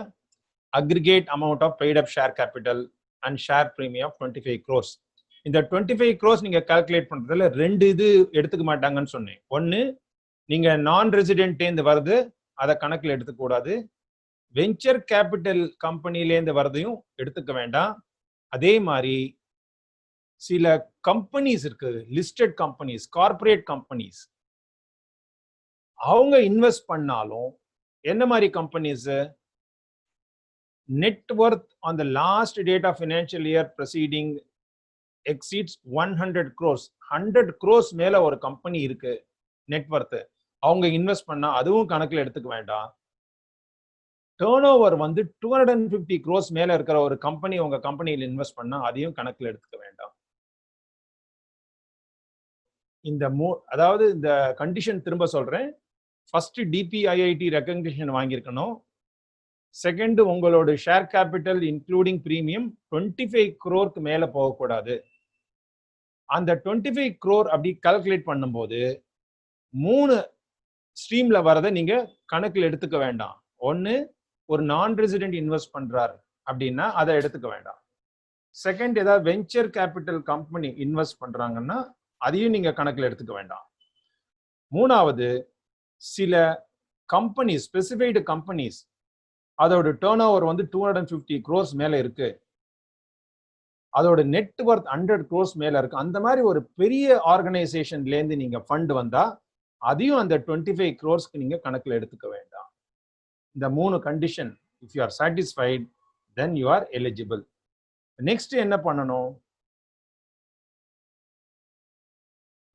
aggregate amount of paid up share capital and share premium of 25 crores. இந்த 25 crores நீங்க calculate பண்றதுல ரெண்டு இது எடுத்துக்க மாட்டாங்கன்னு சொன்னேன். ஒன்னு, நீங்க நான் ரெசிடென்ட் வருது அதை கணக்கில் எடுத்துக்க கூடாது. வெஞ்சர் கேபிட்டல் கம்பெனிலேருந்து வரதையும் எடுத்துக்க வேண்டாம். அதே மாதிரி சில கம்பெனிஸ் இருக்கு, லிஸ்டட் கம்பெனிஸ், கார்பரேட் கம்பெனிஸ், அவங்க இன்வெஸ்ட் பண்ணாலும் என்ன மாதிரி companies, net worth on the last date of financial year proceeding exceeds 100 crores. 100 crores மேல ஒரு கம்பெனி இருக்கு நெட் ஒர்த், அவங்க இன்வெஸ்ட் பண்ணா அதுவும் கணக்குல எடுத்துக்க வேண்டாம். டேர்ன் ஓவர் வந்து 250 crores மேல இருக்கிற ஒரு கம்பெனி உங்க கம்பெனியில் இன்வெஸ்ட் பண்ணா அதையும் கணக்குல எடுத்துக்க வேண்டாம். இந்த அதாவது இந்த கண்டிஷன் திரும்ப சொல்றேன். ஃபர்ஸ்ட் DPIIT ரெகக்னிஷன் வாங்கியிருக்கணும். செகண்ட், உங்களோட share capital including premium 25 crore மேல போகக்கூடாது. அந்த 25 crore அப்படி கால்குலேட் பண்ணும்போது 3 ஸ்ட்ரீம்ல வரதை நீங்க கணக்கில் எடுத்துக்க வேண்டாம். ஒன்னு, ஒரு நான் ரெசிடென்ட் இன்வெஸ்ட் பண்றாரு அப்படின்னா அதை எடுத்துக்க வேண்டாம். செகண்ட், ஏதாவது வெஞ்சர் கேபிட்டல் கம்பெனி இன்வெஸ்ட் பண்றாங்கன்னா அதையும் நீங்க கணக்கில் எடுத்துக்க வேண்டாம். மூணாவது, சில கம்பெனி, ஸ்பெசிஃபைடு கம்பெனிஸ், அதோட டேர்ன் ஓவர் வந்து 250 crores மேல இருக்கு, அதோட நெட் ஒர்த் 100 crores மேல இருக்கு, அந்த மாதிரி ஒரு பெரிய ஆர்கனைசேஷன்ல இருந்து நீங்க ஃபண்ட் வந்தா அதையும் அந்த 25 crores நீங்க கணக்குல எடுத்துக்க வேண்டாம். இந்த 3 condition if you are satisfied then you are eligible. Next என்ன பண்ணணும்,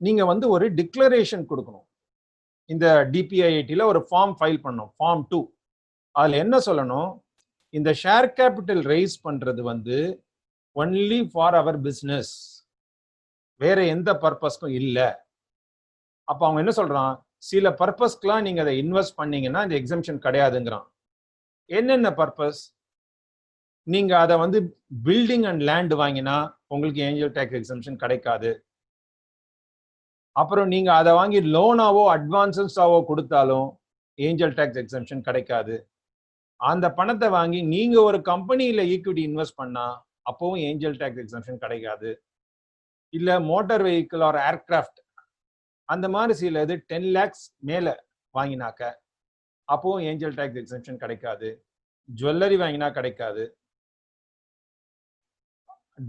நீங்க வந்து ஒரு டிக்ளரேஷன் கொடுக்கணும். இந்த DPIIT-ல ஒரு ஃபார்ம் ஃபைல் பண்ணணும், ஃபார்ம் 2. அதுல என்ன சொல்லணும், இந்த ஷேர் கேபிட்டல் ரைஸ் பண்றது வந்து ஒன்லி ஃபார் அவர் பிசினஸ், வேற எந்த பர்பஸ்க்கும் இல்ல. அப்ப அவங்க என்ன சொல்றான், சில பர்பஸ்க்குலாம் நீங்க அதை இன்வெஸ்ட் பண்ணீங்கன்னா இந்த எக்ஸம்ஷன் கிடையாதுங்கிறான். என்னென்ன பர்பஸ், நீங்க அதை வந்து பில்டிங் அண்ட் லேண்ட் வாங்கினா உங்களுக்கு ஏஞ்சல் டேக்ஸ் எக்ஸம்ஷன் கிடைக்காது. அப்புறம் நீங்க அதை வாங்கி லோனாவோ அட்வான்ஸாவோ கொடுத்தாலும் ஏஞ்சல் டேக்ஸ் எக்ஸம்ஷன் கிடைக்காது. அந்த பணத்தை வாங்கி நீங்க ஒரு கம்பெனியில ஈக்விட்டி இன்வெஸ்ட் பண்ணா அப்பவும் ஏஞ்சல் டேக்ஸ் எக்ஸம்ஷன் கிடைக்காது. இல்ல மோட்டார் வெஹிக்கிள் ஆர் ஏர்கிராஃப்ட் அந்த மாதிரி சில இது 10 lakhs மேல வாங்கினாக்க அப்பவும் ஏஞ்சல் டேக்ஸ் எக்ஸம்ஷன் கிடைக்காது. ஜுவல்லரி வாங்கினா கிடைக்காது.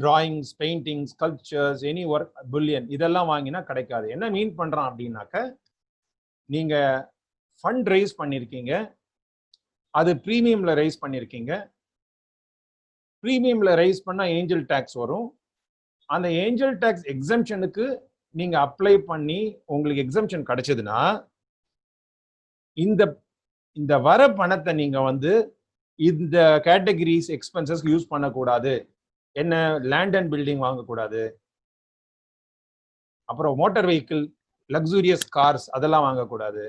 Drawings, paintings, sculptures, any work, bullion இதெல்லாம் வாங்கினா கிடைக்காது. என்ன மீன் பண்றான் அப்படின்னாக்க, நீங்க ஃபண்ட் ரைஸ் பண்ணிருக்கீங்க, அது பிரீமியம்ல ரைஸ் பண்ணிருக்கீங்க, பிரீமியம்ல ரைஸ் பண்ணா ஏஞ்சல் டேக்ஸ் வரும். அந்த ஏஞ்சல் டேக்ஸ் எக்ஸம்ஷனுக்கு நீங்க அப்ளை பண்ணி உங்களுக்கு எக்ஸம்ஷன் கிடைச்சதுன்னா இந்த வர பணத்தை நீங்க வந்து இந்த கேட்டகரிஸ் எக்ஸ்பென்சஸ் யூஸ் பண்ணக்கூடாது. என்ன, லேண்ட் அண்ட் பில்டிங் வாங்கக்கூடாது, அப்புறம் மோட்டார் வெஹிக்கிள், லக்ஸூரியஸ் கார்ஸ் அதெல்லாம் வாங்கக்கூடாது,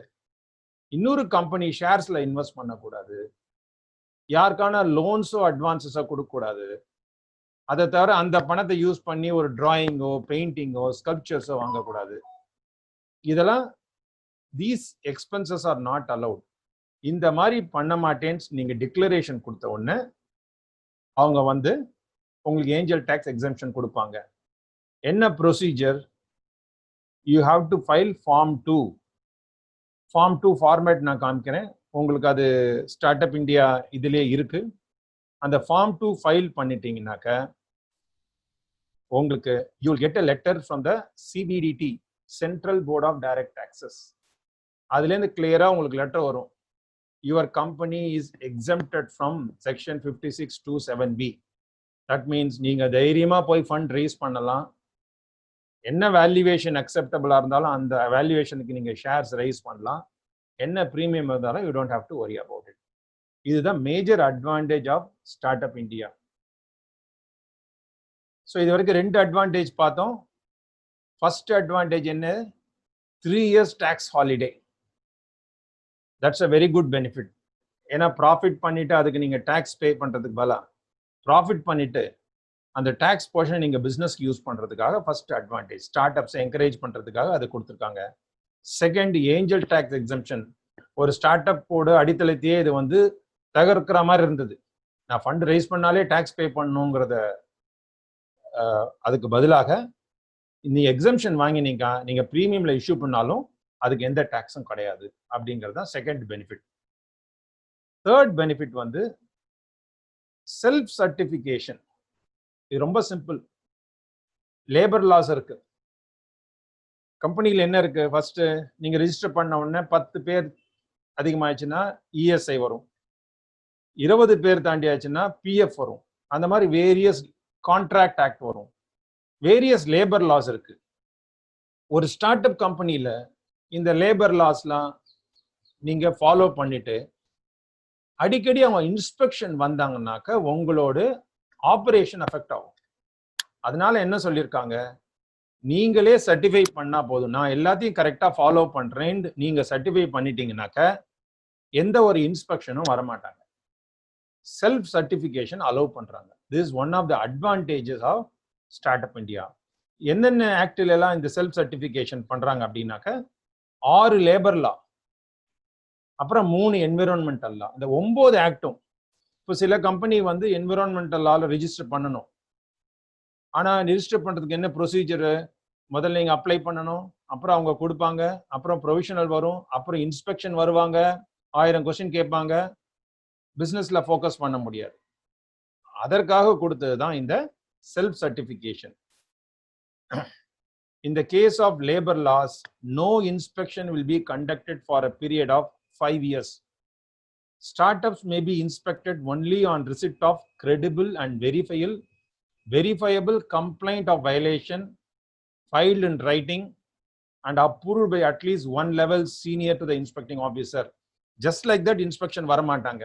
இன்னொரு கம்பெனி ஷேர்ஸ்ல இன்வெஸ்ட் பண்ணக்கூடாது, யாருக்கான லோன்ஸோ அட்வான்ஸஸோ கொடுக்கக்கூடாது. அதை தவிர அந்த பணத்தை யூஸ் பண்ணி ஒரு டிராயிங்கோ, பெயிண்டிங்கோ, ஸ்கல்ப்சர்ஸோ வாங்கக்கூடாது. இதெல்லாம் these expenses R not allowed. இந்த மாதிரி பண்ண மாட்டேன்னு நீங்க டிக்ளரேஷன் கொடுத்த உடனே அவங்க வந்து உங்களுக்கு ஏஞ்சல் டேக்ஸ் எக்ஸம்ஷன் கொடுப்பாங்க. என்ன procedure, you have to file form 2. Form 2 format நான் காமிக்கிறேன் உங்களுக்கு, அது ஸ்டார்ட் அப் இந்தியா இதுலேயே இருக்கு. அந்த ஃபார்ம் 2 ஃபைல் பண்ணிட்டீங்கன்னாக்க உங்களுக்கு you will get a letter from the CBDT, central board of direct taxes. அதுலேருந்து கிளியரா உங்களுக்கு லெட்டர் வரும், your company is exempted from section 56(2)(7)B. That means நீங்க தைரியமா போய் ஃபண்ட் ரைஸ் பண்ணலாம், என்ன வேல்யூவேஷன் அக்செப்டபிளா இருந்தாலும் அந்த வேல்யூவேஷனுக்கு நீங்க ஷேர்ஸ் ரைஸ் பண்ணலாம், என்ன ப்ரீமியம் இருந்தாலும் you don't have to worry about it. இதுதான் major advantage of start up India. So இது வரைக்கும் 2 அட்வான்டேஜ் பார்த்தோம். ஃபர்ஸ்ட் அட்வான்டேஜ் என்ன, 3 years tax holiday. That's a very good benefit. ஏன்னா ப்ராஃபிட் பண்ணிட்டு அதுக்கு நீங்க டேக்ஸ் பே பண்றதுக்கு பதிலா ப்ராஃபிட் பண்ணிட்டு அந்த டேக்ஸ் போர்ஷன் நீங்க பிசினஸ்க்கு யூஸ் பண்றதுக்காக first advantage. Start ups encourage பண்றதுக்காக அது கொடுத்துருக்காங்க. Second, angel tax exemption. ஒரு ஸ்டார்ட் அப் போட அடித்தளத்தையே இது வந்து தகர்க்கிற மாதிரி இருந்தது. நான் ஃபண்ட் ரைஸ் பண்ணாலே டேக்ஸ் பே பண்ணணுங்கிறத அதுக்கு பதிலாக நீ எக்ஸம்ஷன் வாங்கி நீங்க பிரீமியம்ல இஷ்யூ பண்ணாலும் அதுக்கு எந்த டேக்ஸும் கிடையாது அப்படிங்கிறது தான் செகண்ட் பெனிஃபிட். தேர்ட் பெனிஃபிட் வந்து செல்ஃப் சர்டிஃபிகேஷன். இது ரொம்ப சிம்பிள். லேபர் லாஸ் இருக்கு, கம்பெனியில் என்ன இருக்கு, ஃபர்ஸ்ட் நீங்க ரெஜிஸ்டர் பண்ண உடனே 10 பேர் அதிகமாச்சுன்னா ESI வரும், 20 பேர் தாண்டி ஆச்சுன்னா PF வரும், அந்த மாதிரி வேரியஸ் கான்ட்ராக்ட் ஆக்ட் வரும், வேரியஸ் லேபர் லாஸ் இருக்கு. ஒரு ஸ்டார்ட் அப் கம்பெனியில இந்த லேபர் லாஸ்லாம் நீங்க ஃபாலோ பண்ணிட்டு அடிக்கடி அவங்க இன்ஸ்பெக்ஷன் வந்தாங்கன்னாக்க உங்களோட ஆபரேஷன் அஃபெக்ட் ஆகும். அதனால என்ன சொல்லியிருக்காங்க, நீங்களே சர்டிஃபை பண்ணா போதும், நான் எல்லாத்தையும் கரெக்டா ஃபாலோ பண்றேன் நீங்க சர்டிஃபை பண்ணிட்டீங்கன்னாக்க எந்த ஒரு இன்ஸ்பெக்ஷனும் வரமாட்டாங்க. செல்ஃப் சர்டிஃபிகேஷன் அலோவ் பண்றாங்க. This is one of the advantages of start up India. என்னென்ன ஆக்டில் எல்லாம் இந்த செல்ஃப் சர்டிஃபிகேஷன் பண்றாங்க அப்படின்னாக்க 6 லேபர் லா, அப்புறம் 3 என்விரான்மெண்டல் லா, இந்த 9 ஆக்டும். இப்போ சில கம்பெனி வந்து என்விரான்மெண்டல் லால ரெஜிஸ்டர் பண்ணணும், ஆனா ரெஜிஸ்டர் பண்றதுக்கு என்ன ப்ரொசீஜர், முதல்ல நீங்க அப்ளை பண்ணணும், அப்புறம் அவங்க கொடுப்பாங்க, அப்புறம் ப்ரொவிஷனல் வரும், அப்புறம் இன்ஸ்பெக்ஷன் வருவாங்க, 1000 கொஸ்டின் கேட்பாங்க, பிசினஸ்ல ஃபோக்கஸ் பண்ண முடியாது. அதற்காக கொடுத்தது தான் இந்த self certification. In the case of labor laws, no inspection will be conducted for a period of 5 years. Startups may be inspected only on receipt of credible and verifiable complaint of violation filed in writing and approved by at least one level senior to the inspecting officer. Just like that, inspection வரமாட்டாங்க.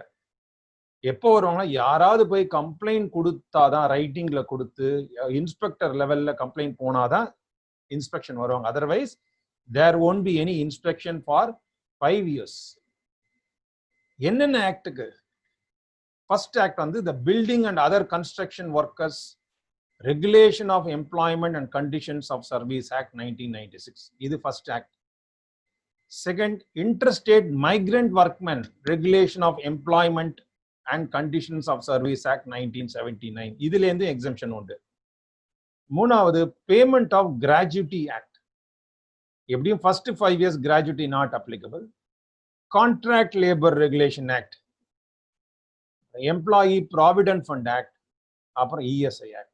எப்போ வருவாங்கன்னா யாராவது போய் complaint கொடுத்தாதான், ரைட்டிங்ல கொடுத்து inspector லெவல்ல complaint போனாதான் inspection வருவாங்க. Otherwise there won't be any inspection for 5 years. என்னென்ன ஆக்டுக்கு? ஃபர்ஸ்ட் ஆக்ட் வந்து the building and other construction workers Regulation of Employment and Conditions of Service Act 1996. இது first act. Second, Interstate Migrant Workmen Regulation of Employment and Conditions of Service Act 1979. இதிலேந்து exemption உண்டு. மூணாவது, Payment of Gratuity Act. எப்படியும் first 5 years gratuity not applicable. Contract Labor Regulation Act, Employee Provident Fund Act, அப்புறம் ESI Act.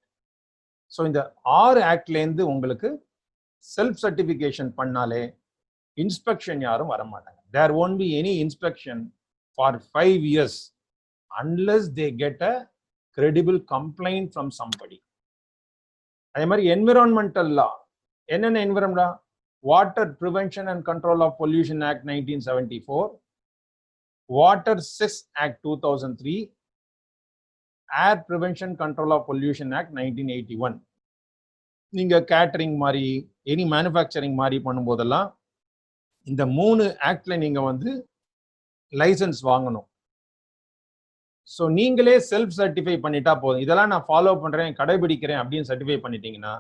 So இந்த 6 ஆக்ட்லேருந்து உங்களுக்கு self certification பண்ணாலே inspection யாரும் வரமாட்டாங்க. தேர் won't be any inspection for 5 years unless they get a credible complaint from somebody. அதே மாதிரி environmental law, என்னென்ன environment? Water prevention and control of pollution act 1974, water cess act 2003, Air Prevention Control of Pollution Act 1981. நீங்க catering மாதிரி any manufacturing மாதிரி பண்ணும்போதெல்லாம் இந்த 3 ஆக்ட்ல நீங்க வந்து licence வாங்கணும். ஸோ நீங்களே செல்ஃப் சர்டிஃபை பண்ணிட்டா போதும். இதெல்லாம் நான் ஃபாலோ பண்றேன், கடைபிடிக்கிறேன் அப்படின்னு சர்டிஃபை பண்ணிட்டீங்கன்னா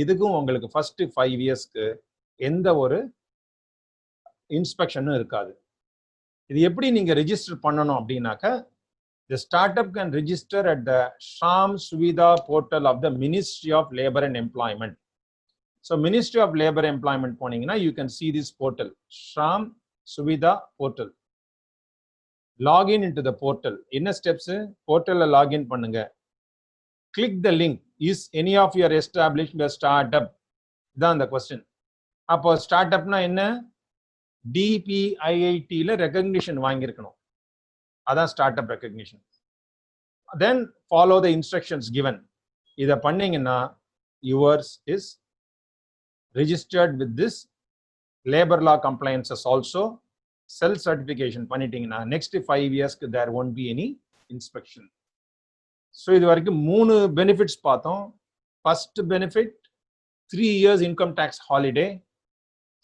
இதுக்கும் உங்களுக்கு ஃபர்ஸ்ட் 5 இயர்ஸ்க்கு எந்த ஒரு இன்ஸ்பெக்ஷனும் இருக்காது. இது எப்படி நீங்க ரெஜிஸ்டர் பண்ணணும் அப்படின்னாக்க, the startup can register at the Shram Suvidha portal of the Ministry of Labor and Employment. So Ministry of Labor and Employment poningna, you can see this portal, Shram Suvidha portal. Log in into the portal. Inna steps, portal la log in pannunga. Click the link. Is any of your established a startup? Then the question. Appo startup na enna? DPIIT la recognition vaangirukano. அதான் startup recognition. Then follow the instructions given. இதை பண்ணீங்கன்னா yours is registered with this labour law compliances also. Self certification பண்ணிட்டீங்கன்னா next 5 இயர்ஸ்க்கு there won't be any inspection. So இது வரைக்கும் 3 benefits பார்த்தோம். First benefit 3 years income tax holiday.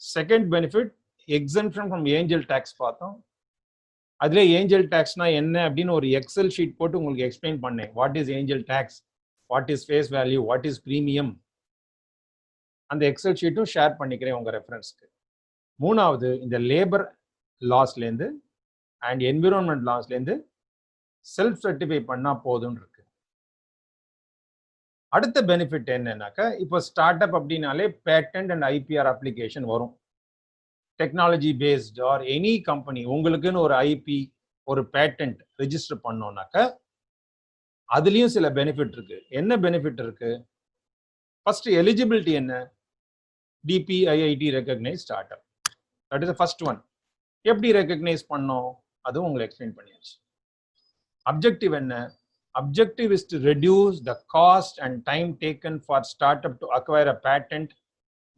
Second benefit exemption from angel tax பார்த்தோம். அதில் angel டேக்ஸ்னா என்ன அப்படின்னு ஒரு எக்ஸல் ஷீட் போட்டு உங்களுக்கு எக்ஸ்பிளைன் பண்ணேன். What is angel tax, what is face value, what is premium. அந்த எக்ஸல் ஷீட்டும் ஷேர் பண்ணிக்கிறேன் உங்கள் ரெஃபரன்ஸ்க்கு. மூணாவது, இந்த லேபர் லாஸ்லேருந்து அண்ட் என்விரான்மெண்ட் லாஸ்லேருந்து செல்ஃப் சர்டிஃபை பண்ணால் போதும்னு இருக்கு. அடுத்த பெனிஃபிட் என்னன்னாக்கா, இப்போ ஸ்டார்ட் அப் அப்படின்னாலே பேட்டன்ட் அண்ட் ஐபிஆர் அப்ளிகேஷன் வரும். Technology paste or any company உங்களுக்குன்னு ஒரு ஐபி, ஒரு பேட்டன்ட் ரெஜிஸ்டர் பண்ணோம்னாக்க அதுலேயும் சில பெனிஃபிட் இருக்கு. என்ன பெனிஃபிட் இருக்கு? ஃபர்ஸ்ட் எலிஜிபிலிட்டி என்ன? DPIIT recognise start up. That is first one. எப்படி ரெகக்னைஸ் பண்ணோம் அதுவும் உங்களுக்கு எக்ஸ்பிளைன் பண்ணியாச்சு. அப்ஜெக்டிவ் என்ன? Objective is to reduce the cost and time taken for start up to acquire a patent,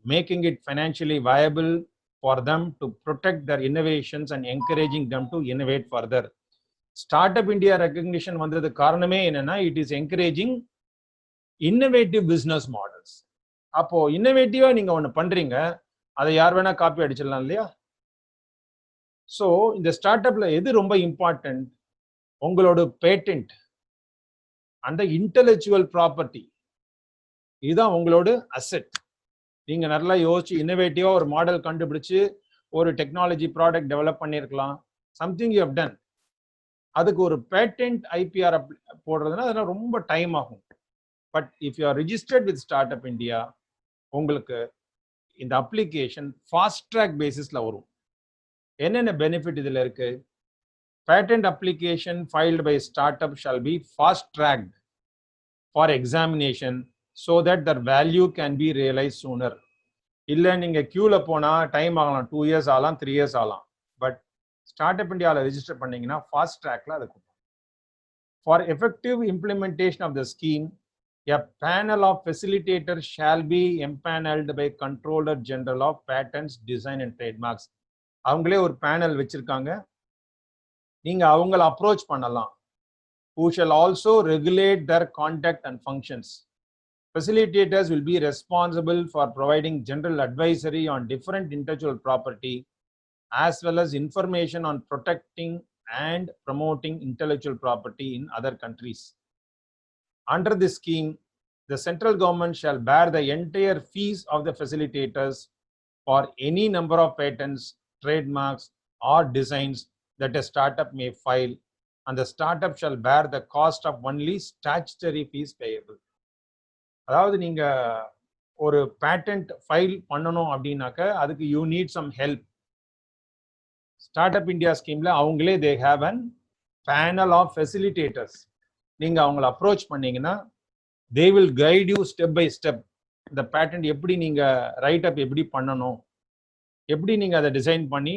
making it financially viable for them to protect their innovations and encouraging them to innovate further. Startup India recognition வந்தது காரணமே என்னன்னா, it is encouraging innovative business models. அப்போ இன்னோவேட்டிவா நீங்க ஒன்று பண்றீங்க, அதை யார் வேணா காப்பி அடிச்சிடலாம் இல்லையா? ஸோ இந்த ஸ்டார்ட் அப்ல எது ரொம்ப இம்பார்ட்டன்ட்? உங்களோட பேட்டன்ட், அந்த இன்டெலெக்சுவல் ப்ராப்பர்ட்டி, இதுதான் உங்களோட அசெட். நீங்க நல்லா யோசிச்சு இன்னோவேட்டிவா ஒரு மாடல் கண்டுபிடிச்சு ஒரு டெக்னாலஜி ப்ராடக்ட் டெவலப் பண்ணியிருக்கலாம். Something you have done. அதுக்கு ஒரு பேட்டன்ட் ஐபிஆர் போடுறதுனா அதெல்லாம் ரொம்ப டைம் ஆகும். But if you are registered with start up India, உங்களுக்கு இந்த அப்ளிகேஷன் ஃபாஸ்ட் ட்ராக் பேசிஸ்ல வரும். என்னென்ன பெனிஃபிட் இதுல இருக்கு? Patent application filed by start up shall be fast tracked for examination so that their value can be realized sooner. இல்லை நீங்கள் கியூவில் போனால் டைம் ஆகலாம், 2 years ஆகலாம், 3 years ஆகலாம். பட் ஸ்டார்ட் அப் இந்தியாவில் ரெஜிஸ்டர் பண்ணீங்கன்னா ஃபாஸ்ட் ட்ராக்ல அதை கொடுப்போம். For effective implementation of the scheme, a panel of facilitators shall be empaneled by Controller General of Patents, Design and Trademarks. அவங்களே ஒரு பேனல் வச்சிருக்காங்க, நீங்க அவங்கள அப்ரோச் பண்ணலாம். Who shall also regulate their conduct and functions. Facilitators will be responsible for providing general advisory on different intellectual property as well as information on protecting and promoting intellectual property in other countries. Under this scheme, the central government shall bear the entire fees of the facilitators for any number of patents, trademarks, or designs that a startup may file, and the startup shall bear the cost of only statutory fees payable. அதாவது நீங்க ஒரு patent file பண்ணணும் அப்படின்னாக்க அதுக்கு you need some help. Start up India ஸ்கீம்ல அவங்களே they have an panel of facilitators. நீங்க அவங்களை அப்ரோச் பண்ணீங்கன்னா they will guide you step by step. இந்த பேட்டன்ட் எப்படி நீங்க ரைட் அப் எப்படி பண்ணணும், எப்படி நீங்க அதை டிசைன் பண்ணி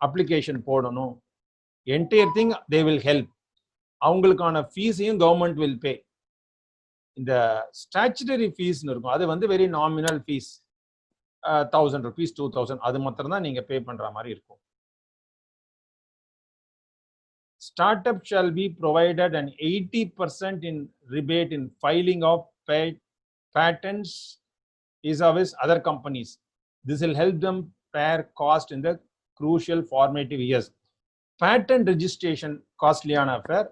அப்ளிகேஷன் போடணும், entire thing they will help. அவங்களுக்கான ஃபீஸையும் கவர்மெண்ட் will pay. இந்த ஸ்டாச்சுட்டரி ஃபீஸ்னு இருக்கும், அது வந்து வெரி நாமினல் ஃபீஸ், 1000 rupees 2000, அது மாத்திரம் தான் நீங்க பே பண்ற மாதிரி இருக்கும். Startup shall be provided an 80% in rebate in filing of patents vis-a-vis other companies. This will help them bear cost in the crucial formative years. Patent registration costlyana affair,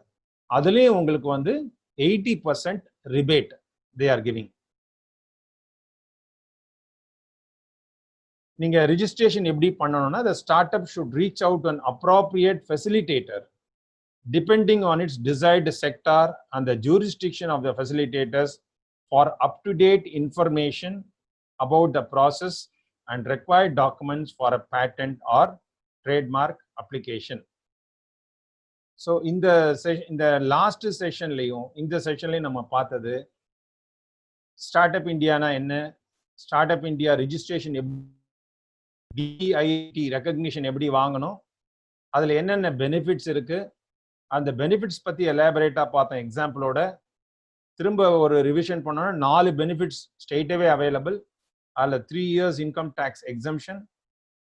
அதுலயும் உங்களுக்கு வந்து 80% rebate they are giving. நீங்க registration எப்படி பண்ணணும்னா, the startup should reach out to an appropriate facilitator depending on its desired sector and the jurisdiction of the facilitators for up-to-date information about the process and required documents for a patent or trademark application. So in the last session லையும் இந்த செஷன்லையும் நம்ம பார்த்தது start up இந்தியானா என்ன, start up India registration DIT recognition எப்படி வாங்கணும், அதுல என்னென்ன பெனிஃபிட்ஸ் இருக்கு, அந்த பெனிஃபிட்ஸ் பத்தி எலாபரேட்டா பார்த்தோம் எக்ஸாம்பிளோட. திரும்ப ஒரு ரிவிஷன் பண்ணோம்னா 4 பெனிஃபிட்ஸ் ஸ்ட்ரெயிட்டாவே அவைலபிள். அதில் 3 years இன்கம் டேக்ஸ் எக்ஸம்ஷன்,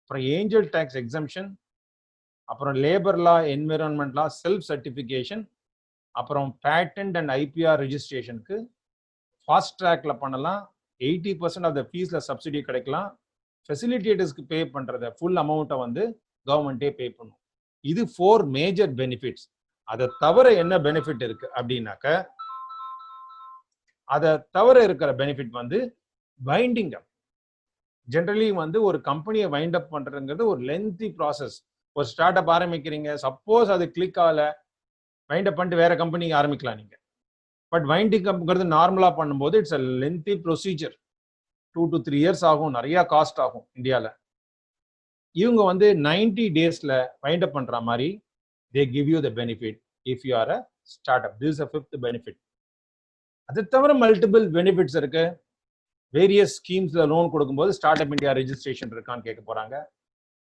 அப்புறம் ஏஞ்சல் டேக்ஸ் எக்ஸம்ஷன், அப்புறம் லேபர் லா, என்விரான்மெண்ட் லா, செல்ஃப் சர்டிஃபிகேஷன், அப்புறம் பேட்டன்ட் அண்ட் IPR ரெஜிஸ்ட்ரேஷனுக்கு ஃபாஸ்ட் ட்ராக்ல பண்ணலாம். 80% ஆஃப் த ஃபீஸ்ல சப்சிடி கிடைக்கலாம். ஃபெசிலிட்டேட்டர்ஸ்க்கு பே பண்றத ஃபுல் அமௌண்ட்டை வந்து கவர்மெண்ட்டே பே பண்ணும். இது 4 மேஜர் பெனிஃபிட்ஸ். அதை தவிர என்ன பெனிஃபிட் இருக்கு அப்படின்னாக்க, அதை தவிர இருக்கிற பெனிஃபிட் வந்து வைண்டிங் அப். ஜென்ரலி வந்து ஒரு கம்பெனியை வைண்ட் அப் பண்றதுங்கிறது ஒரு லென்த்தி ப்ராசஸ். ஒரு ஸ்டார்ட் அப் ஆரம்பிக்கிறீங்க, சப்போஸ் அது கிளிக் ஆகல, வைண்ட் அப் பண்ணிட்டு வேற கம்பெனிக்கு ஆரம்பிக்கலாம் நீங்க. பட் வைண்டிங் அப்ங்கிறது நார்மலா பண்ணும்போது it's a lengthy procedure. 2 to 3 years ஆகும், நிறைய காஸ்ட் ஆகும் இந்தியாவில். இவங்க வந்து 90 daysல வைண்ட் அப் பண்ற மாதிரி they give you the benefit if you are a startup. This is a 5th benefit. அது தவிர மல்டிபிள் பெனிஃபிட்ஸ் இருக்கு. வேரியஸ் ஸ்கீம்ஸ்ல லோன் கொடுக்கும்போது ஸ்டார்ட் அப் இந்தியா ரெஜிஸ்ட்ரேஷன் இருக்கான்னு கேட்க போறாங்க.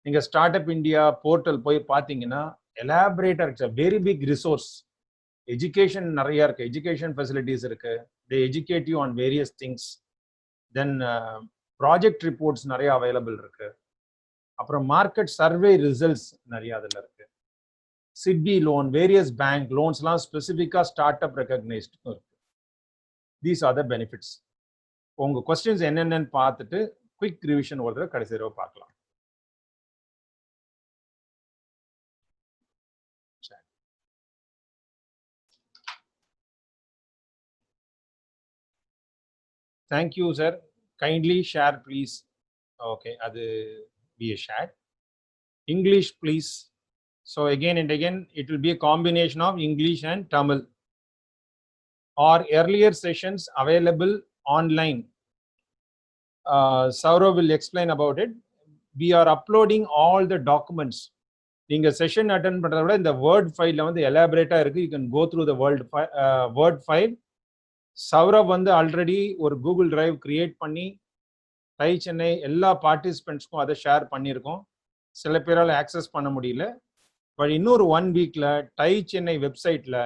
நீங்க ஸ்டார்ட் அப் இந்தியா போர்ட்டல் போய் பார்த்தீங்கன்னா எலாபரேட்டா இருக்கு, வெரி பிக் ரிசோர்ஸ். எஜுகேஷன் நிறைய இருக்கு, எஜுகேஷன் ஃபெசிலிட்டிஸ் இருக்கு. they educate you on various things. then project reports நிறைய அவைலபிள் இருக்கு. அப்புறம் மார்க்கெட் சர்வே ரிசல்ட்ஸ் நிறைய அதில் இருக்கு. சிட்பி லோன், வேரியஸ் பேங்க் லோன்ஸ்லாம் ஸ்பெசிஃபிக்கா ஸ்டார்ட் அப் ரெகக்னைஸ்ட் இருக்கு. These are the benefits. உங்க கொஸ்டின்ஸ் என்னென்னு பார்த்துட்டு குவிக் ரிவிஷன் ஒரு தடவை கடைசி தடவை பார்க்கலாம். Thank you, sir. Kindly share, please. Okay, அது be shared. English, please. So again and again, it will be a combination of English and Tamil. Our earlier sessions available online. Saurav will explain about it. We are uploading all the documents. நீங்க session attend பண்றத விட இந்த word ஃபைல்ல வந்து எலாபரேட்டா இருக்கு. You can go through the word file. Saurav வந்து already ஒரு கூகுள் டிரைவ் கிரியேட் பண்ணி டை சென்னை எல்லா பார்ட்டிசிபென்ட்ஸ்க்கும் அதை ஷேர் பண்ணியிருக்கோம். சில பேரால் ஆக்சஸ் பண்ண முடியல. பட் இன்னொரு 1 வீக்ல டை சென்னை வெப்சைட்ல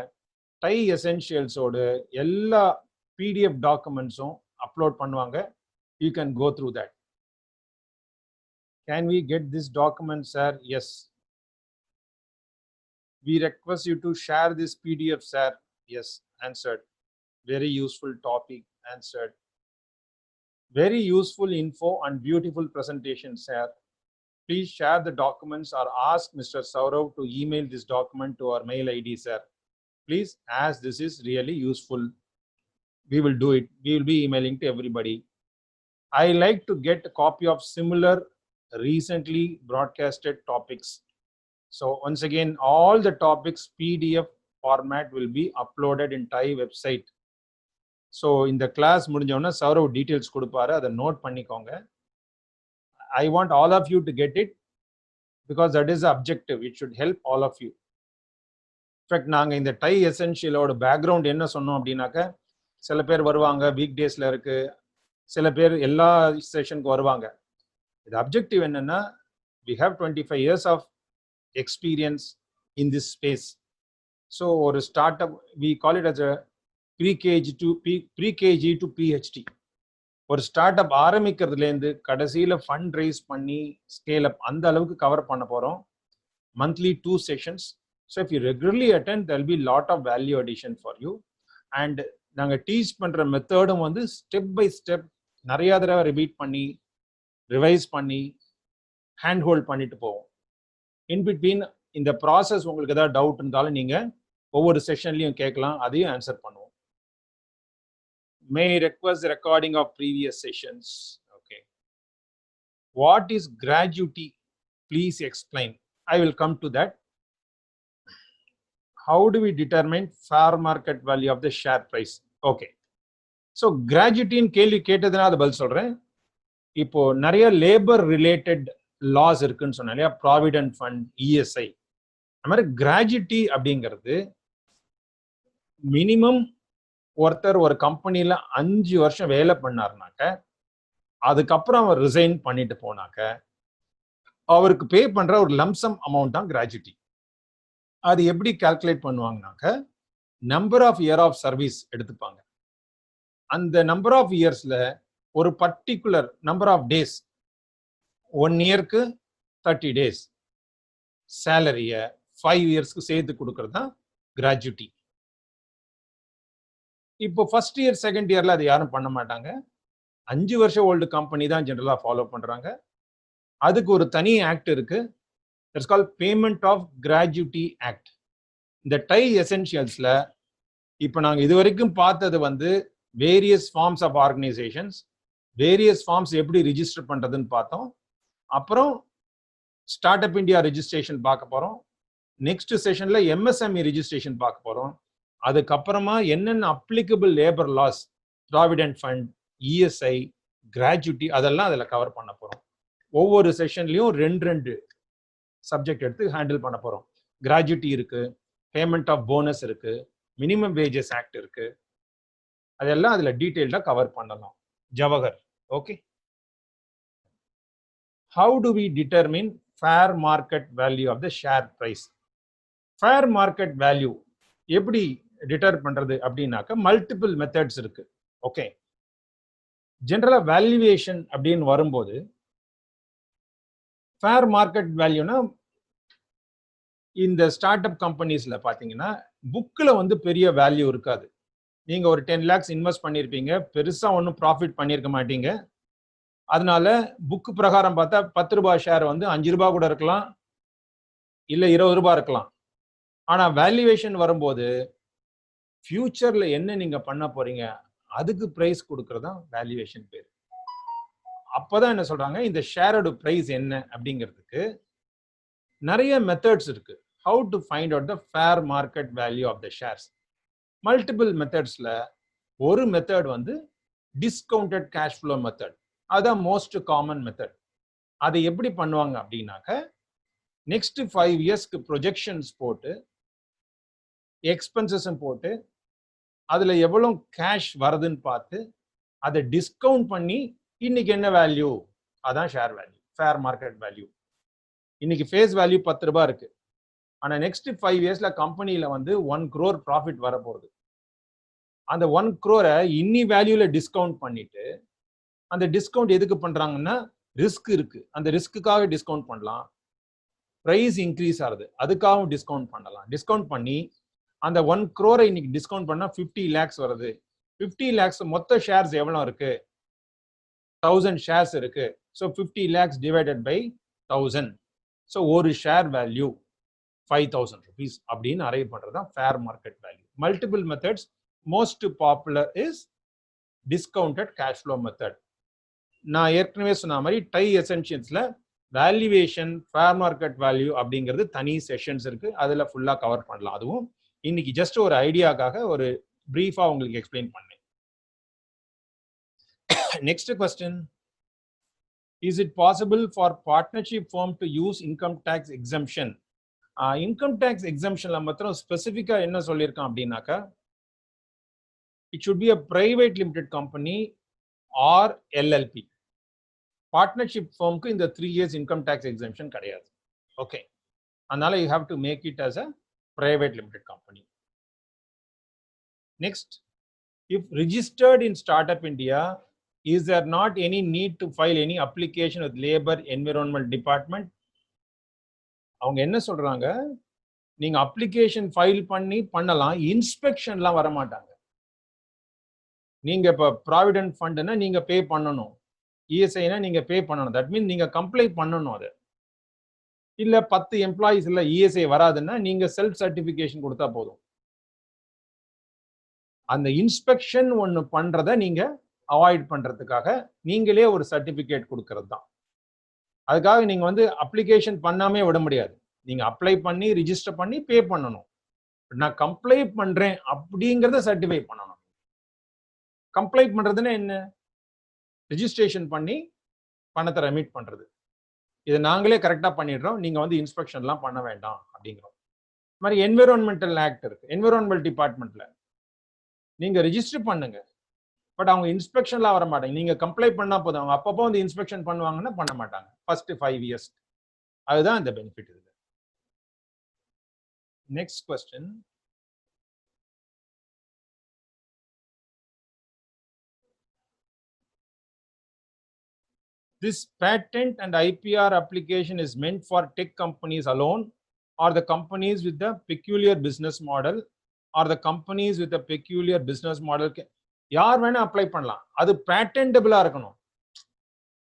டை எசென்ஷியல்ஸோட எல்லா PDF டாக்குமெண்ட்ஸும் அப்லோட் பண்ணுவாங்க. You can go through that. Can we get this document, sir? Yes. We request you to share this PDF, sir. Yes, answered. Very useful topic, answered. Very useful info and beautiful presentation, sir. Please share the documents or ask Mr. Saurav to email this document to our mail ID, sir. Please, as this is really useful, we will do it. We will be emailing to everybody. I like to get a copy of similar recently broadcasted topics. So once again, all the topics PDF format will be uploaded in Thai website. So in the class முடிஞ்சவன Saurav details கொடுப்பாரு, அதை note பண்ணிக்கோங்க. I want all of you to get it because that is the objective. It should help all of you. In fact, நாங்க இந்த tie எசென்ஷியலோட background என்ன சொன்னோம் அப்படின்னாக்க, சில பேர் வருவாங்க வீக் டேஸ்ல இருக்கு, சில பேர் எல்லா செஷனுக்கு வருவாங்க. இது அப்ஜெக்டிவ் என்னன்னா, we have 25 years of experience in this space. So ஒரு start up, we call it as a pre-KG to PhD. ஒரு ஸ்டார்ட் அப் ஆரம்பிக்கிறதுலேருந்து கடைசியில் ஃபண்ட் ரைஸ் பண்ணி ஸ்கேல் அப் அந்த அளவுக்கு கவர் பண்ண போகிறோம். Monthly 2 sessions. So if you regularly attend there will be lot of value addition for you. And நாங்கள் teach பண்ணுற மெத்தடும் வந்து ஸ்டெப் பை ஸ்டெப் நிறையா தடவை ரிப்பீட் பண்ணி ரிவைஸ் பண்ணி ஹேண்ட் ஹோல்ட் பண்ணிட்டு போவோம். இன் பிட்வீன் இந்த ப்ராசஸ் உங்களுக்கு ஏதாவது டவுட் இருந்தாலும் நீங்கள் ஒவ்வொரு செஷன்லையும் கேட்கலாம், அதையும் ஆன்சர் பண்ணுவோம். May request the recording of previous sessions. Okay. What is gratuity? Please explain. I will come to that. How do we determine fair market value of the share price? Okay. So gratuity in கேள்வி கேட்டதுனா அது பதில் சொல்றேன். இப்போ நிறைய labour related loss இருக்குன்னு சொன்னேன் இல்லையா, provident fund, ESI. அது மாதிரி கிராஜுட்டி அப்படிங்கிறது மினிமம் ஒருத்தர் ஒரு கம்பெனியில் 5 வருஷம் வேலை பண்ணாருனாக்க, அதுக்கப்புறம் அவர் ரிசைன் பண்ணிட்டு போனாக்க அவருக்கு பே பண்ற ஒரு லம்சம் அமௌண்ட் தான் கிராஜுட்டி. அது எப்படி கால்குலேட் பண்ணுவாங்கனாக்க, number of year of service எடுத்துப்பாங்க. அந்த நம்பர் ஆஃப் இயர்ஸ்ல ஒரு பர்டிகுலர் நம்பர் ஆஃப் டேஸ், 1 இயருக்கு 30 டேஸ் சேலரிய 5 இயர்ஸ்க்கு சேர்த்து கொடுக்கறது தான் கிராஜுட்டி. இப்போ ஃபர்ஸ்ட் இயர் செகண்ட் இயர்ல அது யாரும் பண்ண மாட்டாங்க. 5 வருஷம் ஓல்டு கம்பெனி தான் ஜெனரலா ஃபாலோ பண்றாங்க. அதுக்கு ஒரு தனி ஆக்ட் இருக்கு, it's called payment of gratuity act. இந்த டை எசென்ஷியல்ஸ்ல இப்போ நாங்கள் இது வரைக்கும் பார்த்தது வந்து various forms of organizations, various forms எப்படி ரிஜிஸ்டர் பண்றதுன்னு பார்த்தோம். அப்புறம் ஸ்டார்ட் அப் இந்தியா ரெஜிஸ்ட்ரேஷன் பார்க்க போறோம். நெக்ஸ்ட் செஷன்ல MSME ரெஜிஸ்ட்ரேஷன் பார்க்க போறோம். அதுக்கப்புறமா என்னென்ன applicable labour loss, provident fund, ESI, gratuity அதெல்லாம் அதில் கவர் பண்ண போகிறோம். ஒவ்வொரு செஷன்லையும் 2 சப்ஜெக்ட் எடுத்து ஹேண்டில் பண்ண போகிறோம். கிராஜுட்டி இருக்கு, பேமெண்ட் ஆஃப் போனஸ் இருக்கு, மினிமம் வேஜஸ் ஆக்ட் இருக்கு, அதெல்லாம் அதில் டீட்டெயில்டாக கவர் பண்ணலாம். Jawahar. Okay. How do we determine fair market value of the share price? Fair market value எப்படி டிட்டர் பண்றது அப்படின்னாக்க மல்டிபிள் மெத்தட்ஸ் இருக்கு. ஓகே. ஜெனரலா வேல்யூவேஷன் அப்படின்னு வரும்போது ஃபேர் மார்க்கெட் வேல்யூனா, இந்த ஸ்டார்ட் அப் கம்பெனிஸ்ல பாத்தீங்கன்னா புக்கில் வந்து பெரிய வேல்யூ இருக்காது. நீங்க ஒரு 10 lakhs இன்வெஸ்ட் பண்ணியிருப்பீங்க, பெருசா ஒன்றும் ப்ராஃபிட் பண்ணியிருக்க மாட்டீங்க. அதனால புக்கு பிரகாரம் பார்த்தா 10 ரூபாய் ஷேர் வந்து 5 ரூபாய் கூட இருக்கலாம், இல்லை 20 ரூபாய் இருக்கலாம். ஆனா வேல்யூவேஷன் வரும்போது ஃபியூச்சர்ல என்ன நீங்க பண்ண போறீங்க அதுக்கு பிரைஸ் கொடுக்கறது தான் வேல்யூவேஷன் பேர். அப்பதான் என்ன சொல்றாங்க, இந்த ஷேரோட பிரைஸ் என்ன அப்படிங்கிறதுக்கு நிறைய மெத்தட்ஸ் இருக்கு. How to find out the fair market value of the shares? Multiple மெத்தட்ஸ்ல ஒரு மெத்தட் வந்து டிஸ்கவுண்டட் கேஷ் ஃப்ளோ மெத்தட். அதான் மோஸ்ட் காமன் மெத்தட். அதை எப்படி பண்ணுவாங்க அப்படின்னாக்க, நெக்ஸ்ட் 5 இயர்ஸ்க்கு ப்ரொஜெக்ஷன்ஸ் போட்டு எக்ஸ்பென்சஸும் போட்டு அதுல எவ்வளவு கேஷ் வருதுன்னு பார்த்து அதை டிஸ்கவுண்ட் பண்ணி இன்னைக்கு என்ன வேல்யூ, அதான் share value, fair market value. இன்னைக்கு ஃபேஸ் வேல்யூ 10 ரூபாய் இருக்கு, ஆனா நெக்ஸ்ட் 5 இயர்ஸ்ல கம்பெனில வந்து 1 crore ப்ராஃபிட் வரப்போகுது. அந்த 1 crore இன்னி வேல்யூல டிஸ்கவுண்ட் பண்ணிட்டு, அந்த டிஸ்கவுண்ட் எதுக்கு பண்றாங்கன்னா ரிஸ்க் இருக்கு, அந்த ரிஸ்க்குக்காக டிஸ்கவுண்ட் பண்ணலாம். பிரைஸ் இன்க்ரீஸ் ஆகுது, அதுக்காகவும் டிஸ்கவுண்ட் பண்ணலாம். டிஸ்கவுண்ட் பண்ணி அந்த 1 crore இன்னைக்கு டிஸ்கவுண்ட் பண்ணா 50 lakhs வருது. 50 lakhs மொத்த ஷேர்ஸ் எவ்வளவு இருக்கு? 1000 ஷேர்ஸ் இருக்கு. So 50 lakhs divided by 1000. So ஒரு ஷேர் வேல்யூ 5,000 rupees அப்படின்னு அரைவ் பண்றது தான் fair market value. Multiple methods, most popular is discounted cash flow method. நான் ஏற்கனவே சொன்ன மாதிரி டை எசென்ஷியல்ஸ்ல வேல்யூவேஷன், ஃபேர் மார்க்கெட் வேல்யூ அப்படிங்கிறது தனி செஷன்ஸ் இருக்கு, அதுல ஃபுல்லா கவர் பண்ணலாம். அதுவும் இன்னைக்கு ஜஸ்ட் ஒரு ஐடியாக்காக ஒரு பிரீஃபா உங்களுக்கு எக்ஸ்பிளைன் பண்ணேன். Next question, is it possible for partnership firm to use income tax exemption? Income tax எக்ஸம்ஷன்ல மாத்திரம் ஸ்பெசிஃபிக்கா என்ன சொல்லியிருக்கான் அப்படின்னாக்கா, it should be a private limited company or LLP. Partnership ஃபார்முக்கு இந்த 3 years இன்கம் டேக்ஸ் எக்ஸம்ஷன் கிடையாது. ஓகே, அதனால you have to make it as a private limited company. Next, if registered in Startup India, is there not any need to file any application with Labor Environment Department? அவங்க என்ன சொல்றாங்க, நீங்க application file பண்ணலாம், இன்ஸ்பெக்ஷன்லாம் வர மாட்டாங்க. நீங்க இப்ப provident ஃபண்ட்னா நீங்க பே பண்ணணும், இஎஸ்ஐனா நீங்க பே பண்ணணும். தட் மீன் நீங்க கம்ப்ளை பண்ணணும். அது இல்ல 10 எம்ப்ளாயிஸ் இல்ல இஎஸ்ஐ வராதுன்னா நீங்க செல்ஃப் சர்டிபிகேஷன் கொடுத்தா போதும். அந்த இன்ஸ்பெக்ஷன் ஒன்னு பண்றத நீங்க அவாய்ட் பண்றதுக்காக நீங்களே ஒரு சர்டிபிகேட் கொடுக்கறது தான். அதுக்காக நீங்க வந்து அப்ளிகேஷன் பண்ணாமே விட முடியாது. நீங்க அப்ளை பண்ணி ரிஜிஸ்டர் பண்ணி பே பண்ணணும். நான் கம்ப்ளை பண்றேன் அப்படிங்கறத சர்டிஃபை பண்ணணும். கம்ப்ளை பண்றதுன்னா என்ன? ரிஜிஸ்ட்ரேஷன் பண்ணி பணத்தை ரெமிட் பண்றது. இதை நாங்களே கரெக்டா பண்ணிடுறோம், நீங்க வந்து இன்ஸ்பெக்ஷன்லாம் பண்ண வேண்டாம் அப்படிங்கிறோம். மாதிரி என்விரான்மெண்டல் ஆக்ட் இருக்கு, என்விரான்மெண்டல் டிபார்ட்மெண்ட்ல நீங்க ரெஜிஸ்டர் பண்ணுங்க, பட் அவங்க இன்ஸ்பெக்ஷன்லாம் வர மாட்டாங்க. நீங்க கம்ப்ளை பண்ணா போதும், அவங்க அப்பப்போ வந்து இன்ஸ்பெக்ஷன் பண்ணுவாங்கன்னா பண்ண மாட்டாங்க ஃபர்ஸ்ட் 5 years. அதுதான் இந்த பெனிஃபிட் இருக்கு. Next question, this patent and IPR application is meant for tech companies alone, or the companies with the peculiar business model, or the companies with a peculiar business model? யார் வேணா apply பண்ணலாம், அது பேட்டன்டபிளா இருக்கணும்.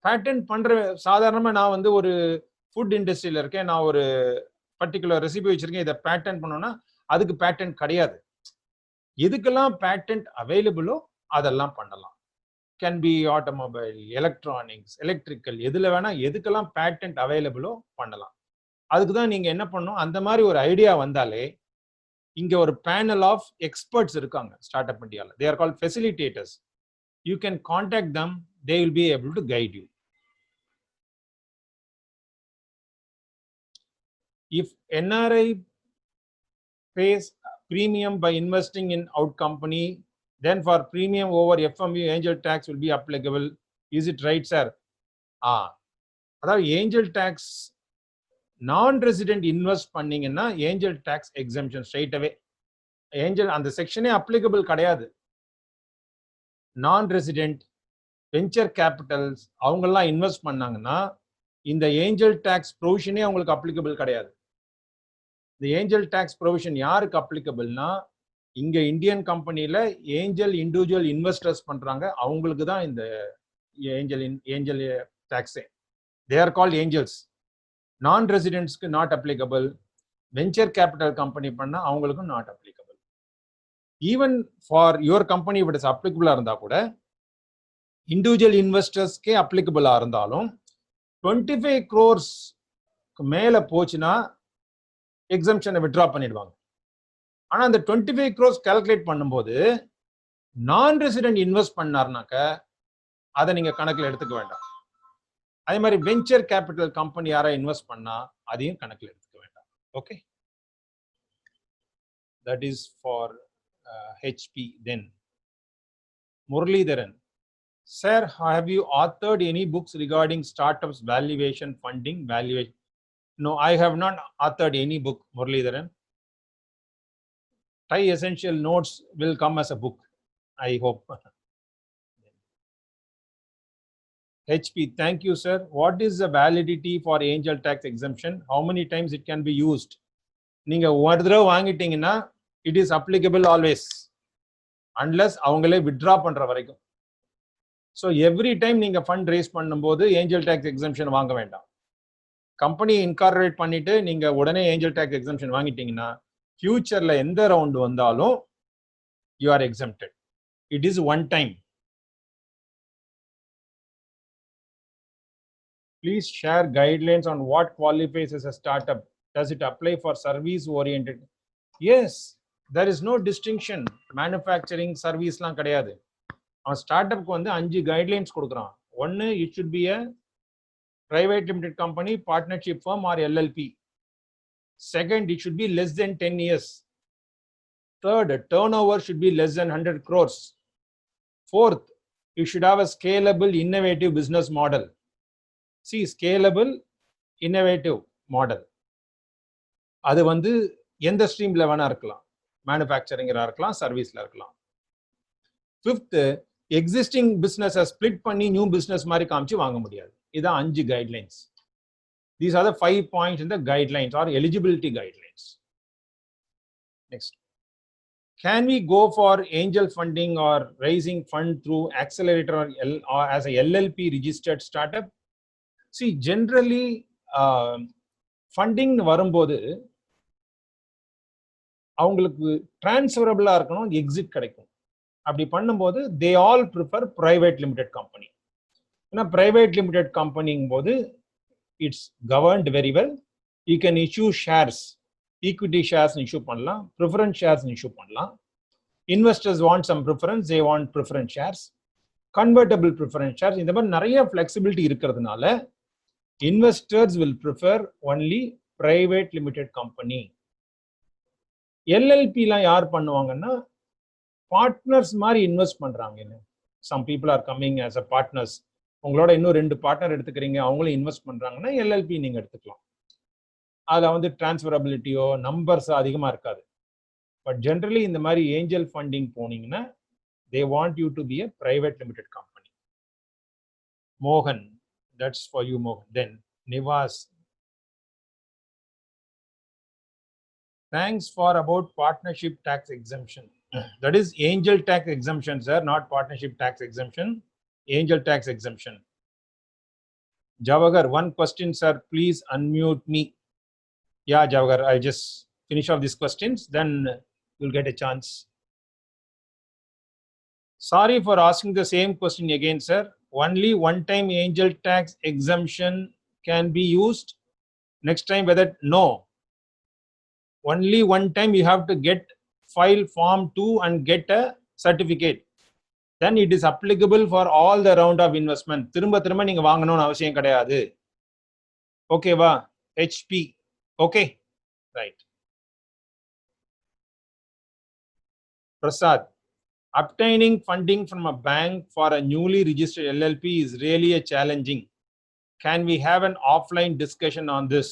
Patent பண்ற சாதாரணமா நான் வந்து ஒரு ஃபுட் இண்டஸ்ட்ரியில இருக்கேன், நான் ஒரு பர்டிகுலர் ரெசிபி வச்சிருக்கேன், இதை பேட்டன்ட் பண்ணோம்னா அதுக்கு பேட்டன்ட் கிடையாது. எதுக்கெல்லாம் பேட்டன்ட் அவைலபிளோ அதெல்லாம் பண்ணலாம். Can be automobile, electronics, electrical, எதுல வேணா எதுக்கெல்லாம் பேட்டன்ட் அவைலபிளோ பண்ணலாம். அதுக்கு தான் நீங்க என்ன பண்ணணும், அந்த மாதிரி ஒரு ஐடியா வந்தாலே இங்க ஒரு பேனல் ஆஃப் எக்ஸ்பர்ட்ஸ் இருக்காங்க ஸ்டார்ட் அப் இந்தியாவில். தே are called facilitators. You can contact them, they will be able to guide you. If NRI pays premium by investing in out company, then for premium over FMU angel tax will be applicable. Is it right, sir? அதாவது angel tax non resident invest பண்ணீங்கன்னா angel tax exemption straight away. Angel அந்த செக்ஷனே applicable கிடையாது. Non resident venture capitals அவங்கெல்லாம் invest பண்ணாங்கன்னா இந்த angel tax ப்ரொவிஷனே அவங்களுக்கு applicable கிடையாது. இந்த ஏஞ்சல் டாக்ஸ் ப்ரொவிஷன் யாருக்கு அப்ளிகபிள்னா, இங்க இந்தியன் கம்பெனில ஏஞ்சல் இண்டிவிஜுவல் இன்வெஸ்டர்ஸ் பண்றாங்க, அவங்களுக்கு தான் இந்த ஏஞ்சல் டாக்ஸே. They are called angels. Non ரெசிடென்ட்ஸ்க்கு not applicable. Venture capital company பண்ணா அவங்களுக்கும் not applicable. Even for your company it is அப்ளிகபிளா இருந்தா கூட இண்டிவிஜுவல் இன்வெஸ்டர்ஸ்க்கே அப்ளிகபிளா இருந்தாலும் 25 crores மேல போச்சுன்னா எக்ஸம்ஷனை வித்ட்ரா பண்ணிடுவாங்க. ஆனா அந்த 25 crores கால்குலேட் பண்ணும்போது நான் ரெசிடென்ட் இன்வெஸ்ட் பண்ணாருனாக்க அதை நீங்க கணக்குல எடுத்துக்க வேண்டாம். அதே மாதிரி வெஞ்சர் கேபிட்டல் கம்பெனி யாரா இன்வெஸ்ட் பண்ணா அதையும் கணக்குல எடுத்துக்க வேண்டாம். Okay, that is for HP. Then Muralidharan, sir, have you authored any books regarding startups valuation, funding, valuation? No, I have not authored any book, Muralidharan. Thai Essential Notes will come as a book, I hope. HP, thank you, sir. What is the validity for angel tax exemption? How many times it can be used? நீங்க ஒரு தடவை வாங்கிட்டீங்கன்னா it is applicable always unless அவங்களே withdraw பண்ற வரைக்கும். So every time நீங்க fund raise பண்ணும்போது angel tax exemption வாங்க வேண்டாம். கம்பெனி இன்கார்பரேட் பண்ணிட்டு நீங்க உடனே ஏஞ்சல் டாக்ஸ் எக்ஸம்ஷன் வாங்கிட்டீங்கன்னா ஃபியூச்சர்ல எந்த ரவுண்ட் வந்தாலும் you are exempted. It is one time. Please share guidelines on what qualifies as a startup. Does it apply for service oriented? Yes, there is no distinction. Manufacturing சர்வீஸ்லாம் கிடையாது. அவன் ஸ்டார்ட் அப்க்கு வந்து 5 guidelines கொடுக்குறான். ஒன்று, it should be a private limited company, partnership firm or LLP. Second, it should be less than 10 years. Third, turnover should be less than 100 crores. Fourth, you should have a scalable, innovative business model. See, scalable, innovative model. அது வந்து எந்த ஸ்ட்ரீம்ல வேணா இருக்கலாம். மேனுஃபேக்சரிங்ல இருக்கலாம், சர்வீஸ்ல இருக்கலாம். Fifth, existing பிசினஸை split பண்ணி new business மாதிரி காமிச்சு வாங்க முடியாது. இதான் 5 guidelines. These are the 5 points in the guidelines or eligibility guidelines. Next, can we go for angel funding or raising fund through accelerator or as a LLP registered startup? See, generally funding வரும்போது அவங்களுக்கு டிரான்ஸ்ஃபரபிளா இருக்கணும், exit கிடைக்கும். அப்படி பண்ணும்போது they all prefer private limited company. ஏன்னா private limited companyங்கும் போது it's governed very well. You can issue shares, equity shares issue பண்ணலாம், preference shares issue பண்ணலாம். Investors want some preference, they want preference shares, convertible preference shares. இந்த மாதிரி நிறைய flexibility இருக்கிறதுனால investors will prefer only private limited company. LLP லாம் யார் பண்ணுவாங்கன்னா partners மாதிரி இன்வெஸ்ட் பண்றாங்க. Some people are coming as a partners. உங்களோட இன்னும் 2 பார்ட்னர் எடுத்துக்கிறீங்க, அவங்களும் இன்வெஸ்ட் பண்றாங்கன்னா எல்எல்பி நீங்க எடுத்துக்கலாம். அதுல வந்து டிரான்ஸ்ஃபரபிலிட்டியோ நம்பர்ஸ் அதிகமா இருக்காது. பட் ஜென்ரலி இந்த மாதிரி ஏஞ்சல் ஃபண்டிங் போனீங்கன்னா they want you to be a private limited company. Mohan, that's for you, Mohan. Then Nivas, thanks for about partnership tax exemption. That is angel tax exemption, sir, not partnership tax exemption. Angel tax exemption. Javagar, one question, sir, please unmute me. Yeah, Javagar, I'll just finish off these questions, then you'll get a chance. Sorry for asking the same question again, sir. Only one time angel tax exemption can be used. Next time, whether no. Only one time you have to file form 2 and get a certificate. Then it is applicable for all the round of investment. திரும்ப திரும்ப நீங்க வாங்கணும்னு அவசியம் கிடையாது. ஓகேவா? HP. Okay, right. Prasad, obtaining funding from a bank for a newly registered LLP is really a challenging. Can we have an offline discussion on this?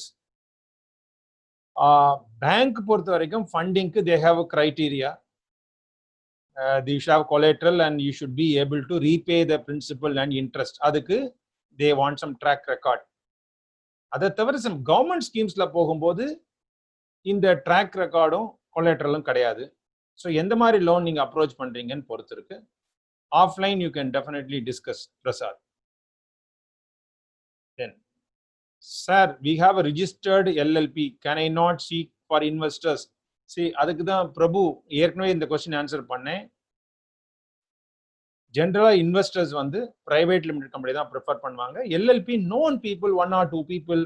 Bank பொறுத்த வரைக்கும் ஃபண்டிங்க்கு they have a criteria. You should have collateral and you should be able to repay the principal and interest. அதுக்கு they want some track record. அதை தவிர some government schemesல போகும்போது இந்த track recordம் collateralம் கிடையாது. So எந்த மாதிரி லோன் நீங்க அப்ரோச் பண்றீங்கன்னு பொறுத்து இருக்கு. Offline you can definitely discuss, Prasad. Then, sir, we have a registered LLP. Can I not seek for investors? See, அதுக்கு தான் பிரபு ஏற்கனவே இந்த கொஸ்டின் ஆன்சர் பண்ணேன். ஜென்ரலா இன்வெஸ்டர்ஸ் வந்து பிரைவேட் லிமிடெட் கம்பெனி தான் ப்ரிஃபர் பண்ணுவாங்க. LLB known people, 1 or 2 people,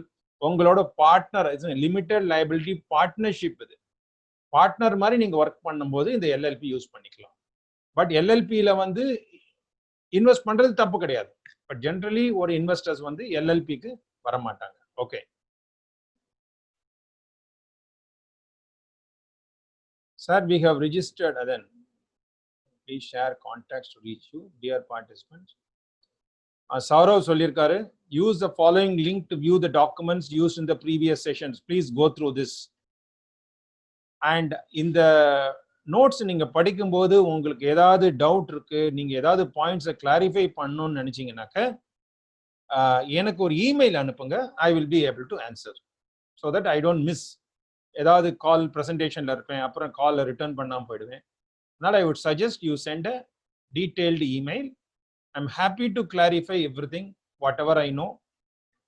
உங்களோட பார்ட்னர், லிமிடெட் லைபிலிட்டி பார்ட்னர்ஷிப். இது பார்ட்னர் மாதிரி நீங்க ஒர்க் பண்ணும்போது இந்த எல்எல்பி யூஸ் பண்ணிக்கலாம். பட் எல்எல்பியில வந்து இன்வெஸ்ட் பண்றது தப்பு கிடையாது. பட் ஜென்ரலி ஒரு இன்வெஸ்டர்ஸ் வந்து எல்எல்பிக்கு வர மாட்டாங்க. Okay sir, we have registered. Then please share contacts to reach you, dear participants. Saurav சொல்லிருக்காரு, use the following link to view the documents used in the previous sessions. Please go through this. And இந்த notes நீங்க படிக்கும்போது உங்களுக்கு ஏதாவது doubt இருக்கு, நீங்க ஏதாவது பாயிண்ட்ஸை கிளாரிஃபை பண்ணணும்னு நினைச்சீங்கன்னாக்க எனக்கு ஒரு இமெயில் அனுப்புங்க. I will be able to answer so that I don't miss. ஏதாவது கால் ப்ரெசன்டேஷன்ல இருப்பேன், அப்புறம் காலை ரிட்டர்ன் பண்ணாமல் போயிடுவேன். அதனால I would suggest you send a detailed email. I am happy to clarify everything whatever I know.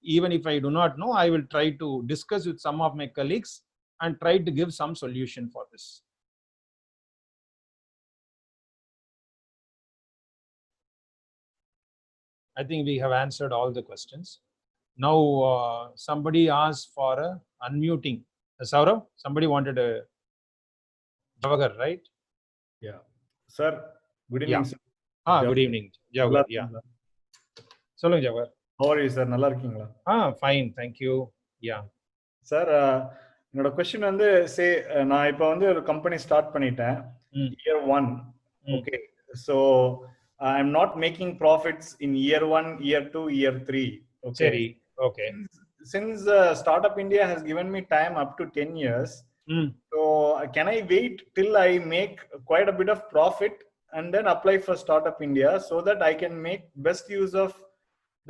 Even if I do not know, I will try to discuss with some of my colleagues and try to give some solution for this. I think we have answered all the questions. Now, somebody asked for a unmuting. Saurav, somebody wanted a Jawahar, right? Yeah. Sir, good evening, yeah. Sir. Good evening, Jawahar. Yeah. Solunga Jawahar. How are you, sir? நல்லா இருக்கீங்களா? Fine, thank you. Yeah. Sir, என்னோட question வந்து நான் இப்போ வந்து ஒரு company start பண்ணிட்டேன். year 1. Okay. So I am not making profits in year 1, year 2, year 3. Okay. Seri. Okay. Since Startup India has given me time up to 10 years, so can I wait till I make quite a bit of profit and then apply for Startup India so that I can make best use of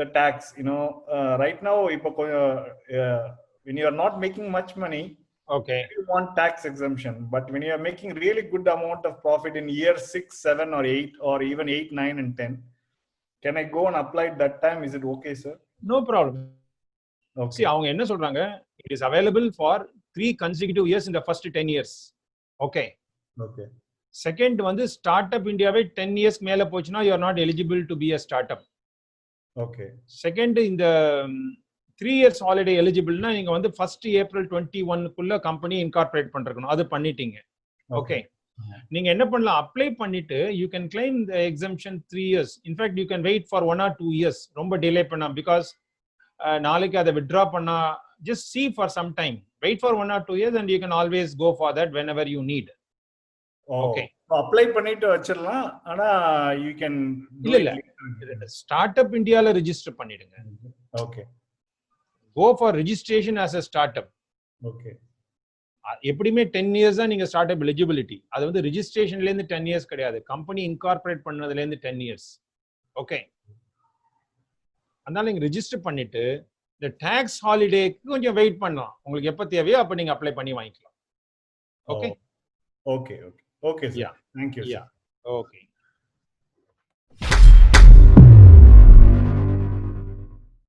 the tax? Right now, when you are not making much money, okay, you want tax exemption. But when you are making really good amount of profit in year 6, 7 or 8 or even 8, 9 and 10, can I go and apply at that time? Is it okay, sir? No problem. Okay. See, அவங்க என்ன சொல்றாங்க, it is available for 3 consecutive years in the first 10 years. Okay. Okay. Second வந்து startup Indiaவே 10 years மேல போச்சுனா you are not eligible to be a startup. Okay. Second, இந்த 3 years holiday eligible na நீங்க வந்து 1st April 21 குள்ள company incorporate பண்றணும். அது பண்ணிட்டீங்க. Okay. நீங்க என்ன பண்ணலாம், அப்ளை பண்ணிட்டு you can claim the exemption 3 years. In fact, you can wait for 1 or 2 years. ரொம்ப டிலே பண்ணாம, because நாளைக்கு அதை withdraw பண்ணா, just see for some time. Wait for 1 or 2 years and you can always go for that whenever you need. Okay. Apply பண்ணிட்டு வச்சிரலாம். ஆனா you can இல்ல startup இந்தியால register பண்ணிடுங்க. Okay. Go for registration as a startup. Okay. எப்படியுமே 10 years தான் நீங்க startup eligibility. அது வந்து ரெஜிஸ்ட்ரேஷன்ல இருந்து 10 years கிடையாது, கம்பெனி இன்கார்ப்பரேட் பண்ணதுல இருந்து 10 years. ஓகே. அதனால நீங்க ரெஜிஸ்டர் பண்ணிட்டு இந்த டாக்ஸ் ஹாலிடேக்கு கொஞ்சம் வெயிட் பண்ணலாம். உங்களுக்கு எப்ப தேவையோ அப்ப நீங்க அப்ளை பண்ணி வாங்கிக்கலாம். Okay. Okay, sir. Yeah. Thank you, sir. Yeah. Okay.